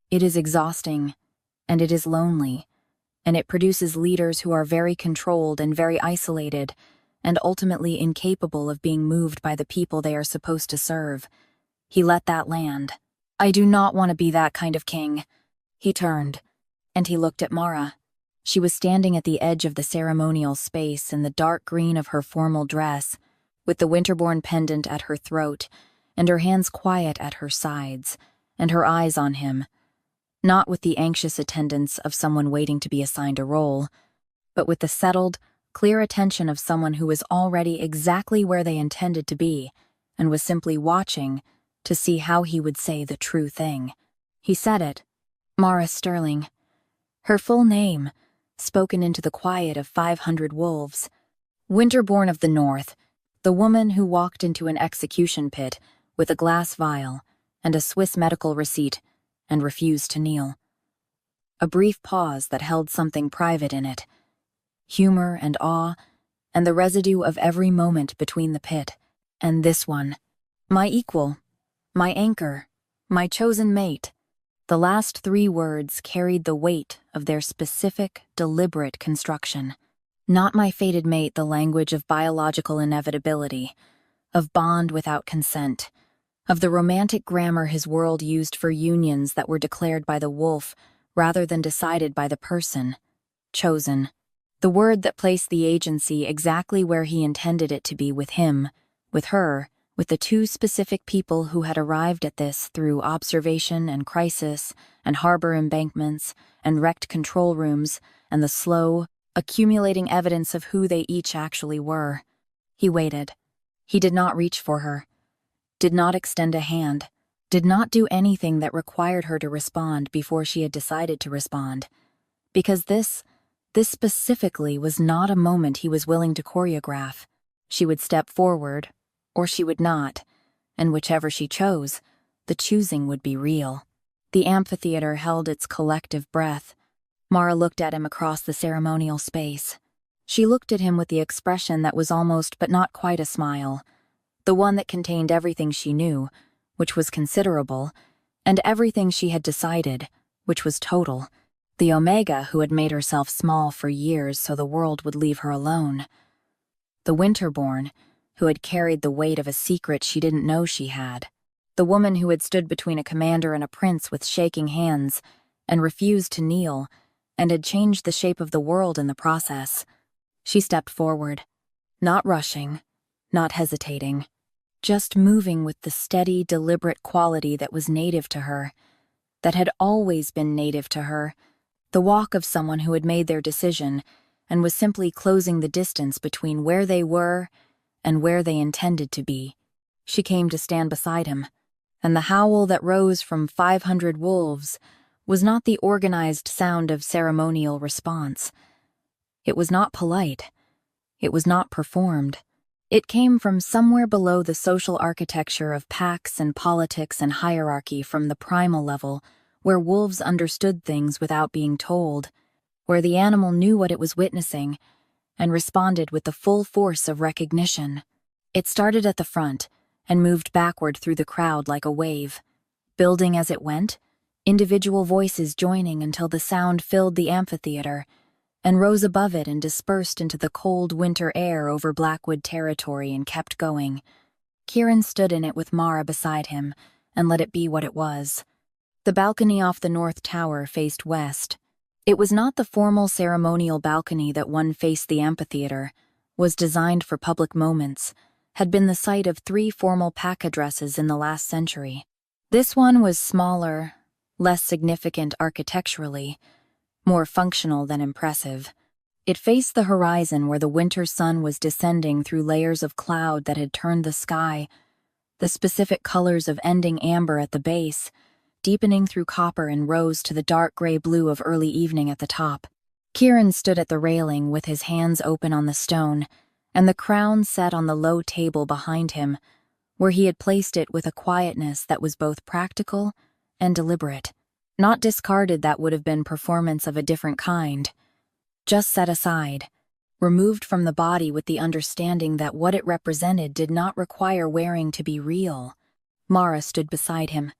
It is exhausting, and it is lonely, and it produces leaders who are very controlled and very isolated, and ultimately incapable of being moved by the people they are supposed to serve. He let that land. I do not want to be that kind of king. He turned, and he looked at Mara. She was standing at the edge of the ceremonial space in the dark green of her formal dress, with the winterborn pendant at her throat, and her hands quiet at her sides, and her eyes on him, not with the anxious attendance of someone waiting to be assigned a role, but with the settled, clear attention of someone who was already exactly where they intended to be, and was simply watching to see how he would say the true thing. He said it. Mara Sterling. Her full name, spoken into the quiet of 500 wolves. Winterborn of the North, the woman who walked into an execution pit with a glass vial and a Swiss medical receipt and refused to kneel. A brief pause that held something private in it. Humor and awe, and the residue of every moment between the pit and this one. My equal, my anchor, my chosen mate. The last 3 words carried the weight of their specific, deliberate construction. Not my fated mate, the language of biological inevitability, of bond without consent, of the romantic grammar his world used for unions that were declared by the wolf rather than decided by the person. Chosen. The word that placed the agency exactly where he intended it to be with him, with her, with the 2 specific people who had arrived at this through observation and crisis and harbor embankments and wrecked control rooms and the slow, accumulating evidence of who they each actually were. He waited. He did not reach for her, did not extend a hand, did not do anything that required her to respond before she had decided to respond. Because this specifically was not a moment he was willing to choreograph. She would step forward, or she would not. and whichever she chose, the choosing would be real. The amphitheater held its collective breath. Mara looked at him across the ceremonial space. She looked at him with the expression that was almost but not quite a smile, the one that contained everything she knew, which was considerable, and everything she had decided, which was total. The Omega who had made herself small for years so the world would leave her alone. The Winterborn who had carried the weight of a secret she didn't know she had. The woman who had stood between a commander and a prince with shaking hands and refused to kneel, and had changed the shape of the world in the process. She stepped forward, not rushing, not hesitating, just moving with the steady, deliberate quality that was native to her, that had always been native to her, the walk of someone who had made their decision and was simply closing the distance between where they were and where they intended to be. She came to stand beside him, and the howl that rose from 500 wolves was not the organized sound of ceremonial response. It was not polite. It was not performed. It came from somewhere below the social architecture of packs and politics and hierarchy, from the primal level, where wolves understood things without being told, where the animal knew what it was witnessing and responded with the full force of recognition. It started at the front and moved backward through the crowd like a wave, building as it went, individual voices joining until the sound filled the amphitheater and rose above it and dispersed into the cold winter air over Blackwood territory and kept going. Kieran stood in it with Mara beside him and let it be what it was. The balcony off the north tower faced west. It was not the formal ceremonial balcony that one faced the amphitheater, was designed for public moments, had been the site of 3 formal pack addresses in the last century. This one was smaller, less significant architecturally, more functional than impressive. It faced the horizon where the winter sun was descending through layers of cloud that had turned the sky, the specific colors of ending amber at the base, deepening through copper and rose to the dark gray blue of early evening at the top. Kieran stood at the railing with his hands open on the stone, and the crown set on the low table behind him, where he had placed it with a quietness that was both practical and deliberate. Not discarded, that would have been performance of a different kind. Just set aside, removed from the body with the understanding that what it represented did not require wearing to be real. Mara stood beside him.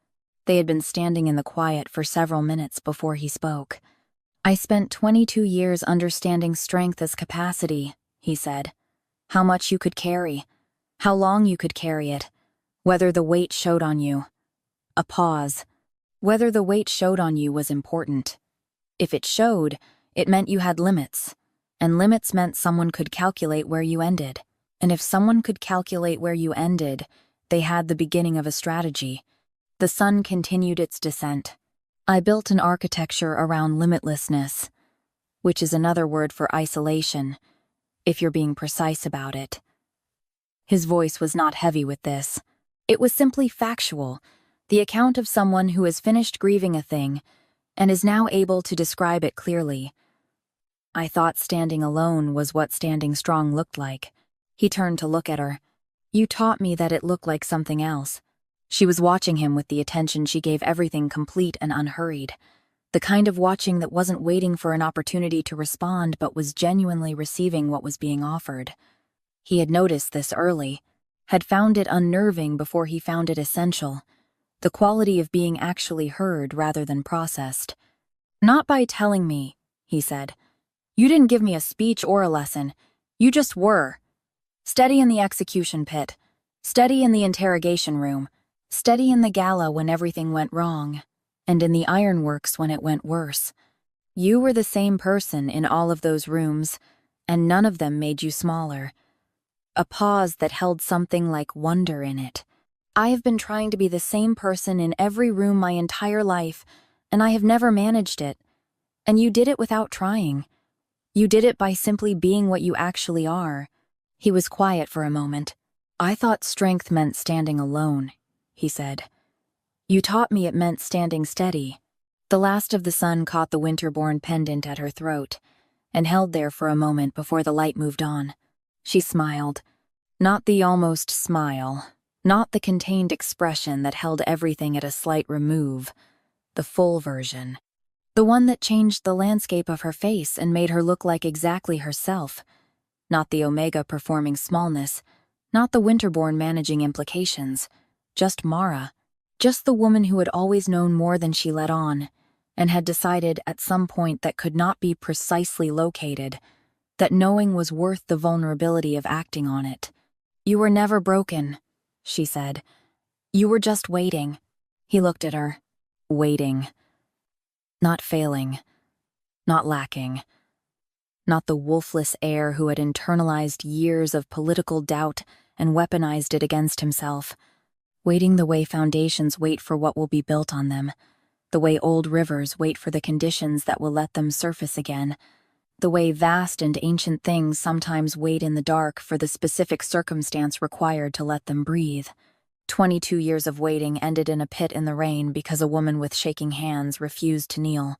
They had been standing in the quiet for several minutes before he spoke. "I spent 22 years understanding strength as capacity," he said. "How much you could carry, how long you could carry it, whether the weight showed on you." A pause. Whether the weight showed on you was important. If it showed, it meant you had limits, and limits meant someone could calculate where you ended. And if someone could calculate where you ended, they had the beginning of a strategy. The sun continued its descent. "I built an architecture around limitlessness, which is another word for isolation, if you're being precise about it." His voice was not heavy with this. It was simply factual, the account of someone who has finished grieving a thing and is now able to describe it clearly. "I thought standing alone was what standing strong looked like." He turned to look at her. "You taught me that it looked like something else." She was watching him with the attention she gave everything complete and unhurried, the kind of watching that wasn't waiting for an opportunity to respond but was genuinely receiving what was being offered. He had noticed this early, had found it unnerving before he found it essential, the quality of being actually heard rather than processed. "Not by telling me," he said. "You didn't give me a speech or a lesson. You just were. Steady in the execution pit, steady in the interrogation room, steady in the gala when everything went wrong, and in the ironworks when it went worse. You were the same person in all of those rooms, and none of them made you smaller." A pause that held something like wonder in it. "I have been trying to be the same person in every room my entire life, and I have never managed it. And you did it without trying. You did it by simply being what you actually are." He was quiet for a moment. "I thought strength meant standing alone," he said. "You taught me it meant standing steady." The last of the sun caught the winter-born pendant at her throat and held there for a moment before the light moved on. She smiled. Not the almost smile, Not the contained expression that held everything at a slight remove, the full version. The one that changed the landscape of her face and made her look like exactly herself. Not the Omega performing smallness, not the Winterborn managing implications. Just Mara. Just the woman who had always known more than she let on, and had decided at some point that could not be precisely located, that knowing was worth the vulnerability of acting on it. "You were never broken," she said. "You were just waiting." He looked at her. Waiting. Not failing. Not lacking. Not the wolfless heir who had internalized years of political doubt and weaponized it against himself. Waiting the way foundations wait for what will be built on them. The way old rivers wait for the conditions that will let them surface again. The way vast and ancient things sometimes wait in the dark for the specific circumstance required to let them breathe. 22 years of waiting ended in a pit in the rain because a woman with shaking hands refused to kneel.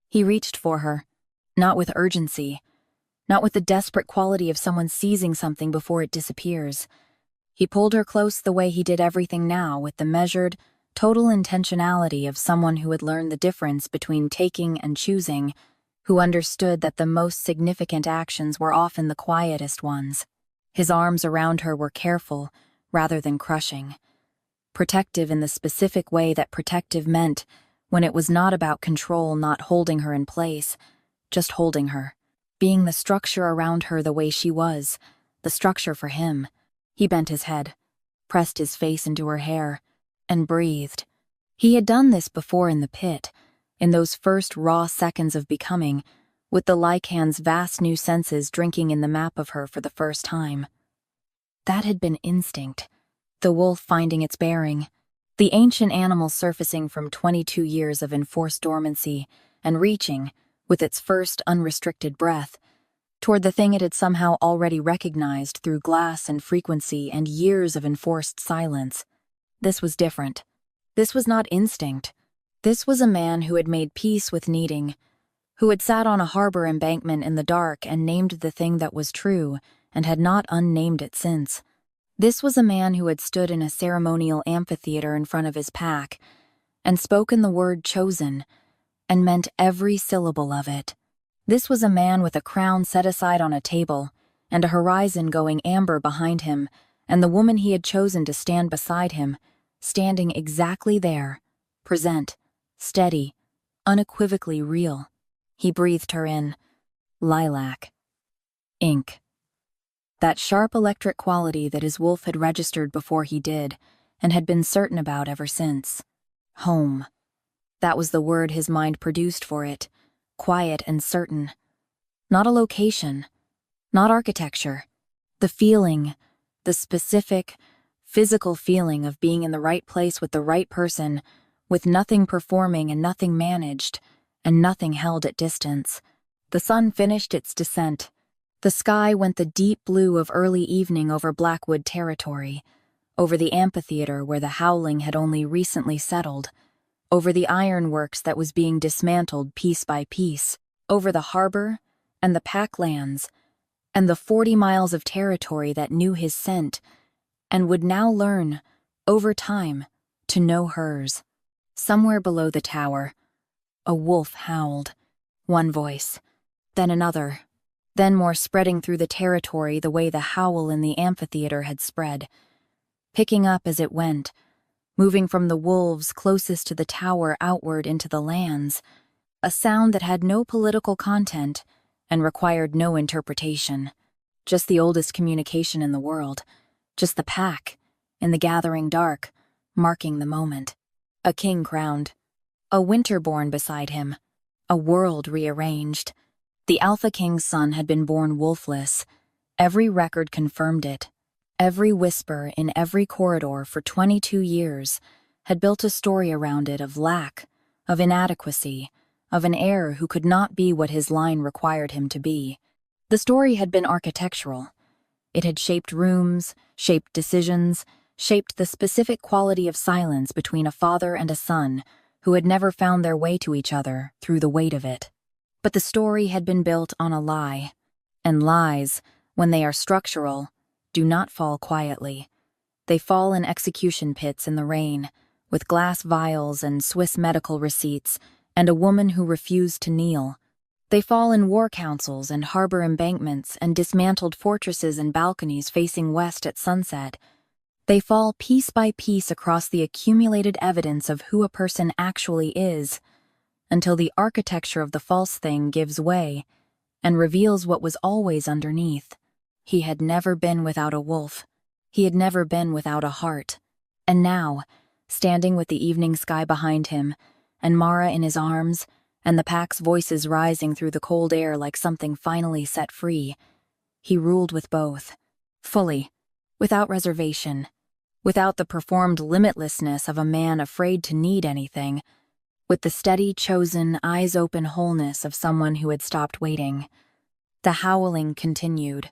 He reached for her, not with urgency, not with the desperate quality of someone seizing something before it disappears. He pulled her close the way he did everything now, with the measured, total intentionality of someone who had learned the difference between taking and choosing, who understood that the most significant actions were often the quietest ones. His arms around her were careful, rather than crushing. Protective in the specific way that protective meant, when it was not about control, not holding her in place, just holding her, being the structure around her the way she was, the structure for him. He bent his head, pressed his face into her hair, and breathed. He had done this before in the pit, in those first raw seconds of becoming, with the Lykan's vast new senses drinking in the map of her for the first time. That had been instinct, the wolf finding its bearing, the ancient animal surfacing from 22 years of enforced dormancy and reaching, with its first unrestricted breath, toward the thing it had somehow already recognized through glass and frequency and years of enforced silence. This was different. This was not instinct. This was a man who had made peace with needing, who had sat on a harbor embankment in the dark and named the thing that was true and had not unnamed it since. This was a man who had stood in a ceremonial amphitheater in front of his pack and spoken the word chosen and meant every syllable of it. This was a man with a crown set aside on a table and a horizon going amber behind him, and the woman he had chosen to stand beside him, standing exactly there, present, steady, unequivocally real. He breathed her in. Lilac. Ink. That sharp electric quality that his wolf had registered before he did, and had been certain about ever since. Home. That was the word his mind produced for it, quiet and certain. Not a location, not architecture. The feeling, the specific, physical feeling of being in the right place with the right person, with nothing performing and nothing managed, and nothing held at distance. The sun finished its descent. The sky went the deep blue of early evening over Blackwood territory, over the amphitheater where the howling had only recently settled, over the ironworks that was being dismantled piece by piece, over the harbor and the pack lands, and the 40 miles of territory that knew his scent, and would now learn, over time, to know hers. Somewhere below the tower, a wolf howled. One voice, then another, then more, spreading through the territory the way the howl in the amphitheater had spread, picking up as it went, moving from the wolves closest to the tower outward into the lands, a sound that had no political content and required no interpretation, just the oldest communication in the world, just the pack, in the gathering dark, marking the moment. A king crowned, a winterborn beside him, a world rearranged. The Alpha King's son had been born wolfless. Every record confirmed it. Every whisper in every corridor for 22 years had built a story around it of lack, of inadequacy, of an heir who could not be what his line required him to be. The story had been architectural. It had shaped rooms, shaped decisions, shaped the specific quality of silence between a father and a son who had never found their way to each other through the weight of it. But the story had been built on a lie, and lies, when they are structural, do not fall quietly. They fall in execution pits in the rain, with glass vials and Swiss medical receipts, and a woman who refused to kneel. They fall in war councils and harbor embankments and dismantled fortresses and balconies facing west at sunset. They fall piece by piece across the accumulated evidence of who a person actually is, until the architecture of the false thing gives way and reveals what was always underneath. He had never been without a wolf. He had never been without a heart. And now, standing with the evening sky behind him, and Mara in his arms, and the pack's voices rising through the cold air like something finally set free, he ruled with both, fully, without reservation, without the performed limitlessness of a man afraid to need anything, with the steady, chosen, eyes-open wholeness of someone who had stopped waiting. The howling continued,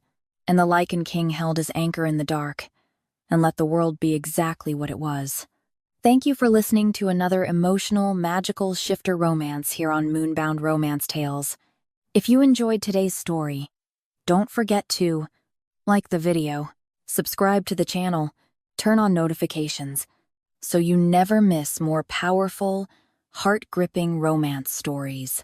and the Lykan King held his anchor in the dark, and let the world be exactly what it was. Thank you for listening to another emotional, magical shifter romance here on Moonbound Romance Tales. If you enjoyed today's story, don't forget to like the video, subscribe to the channel, turn on notifications, so you never miss more powerful, heart-gripping romance stories.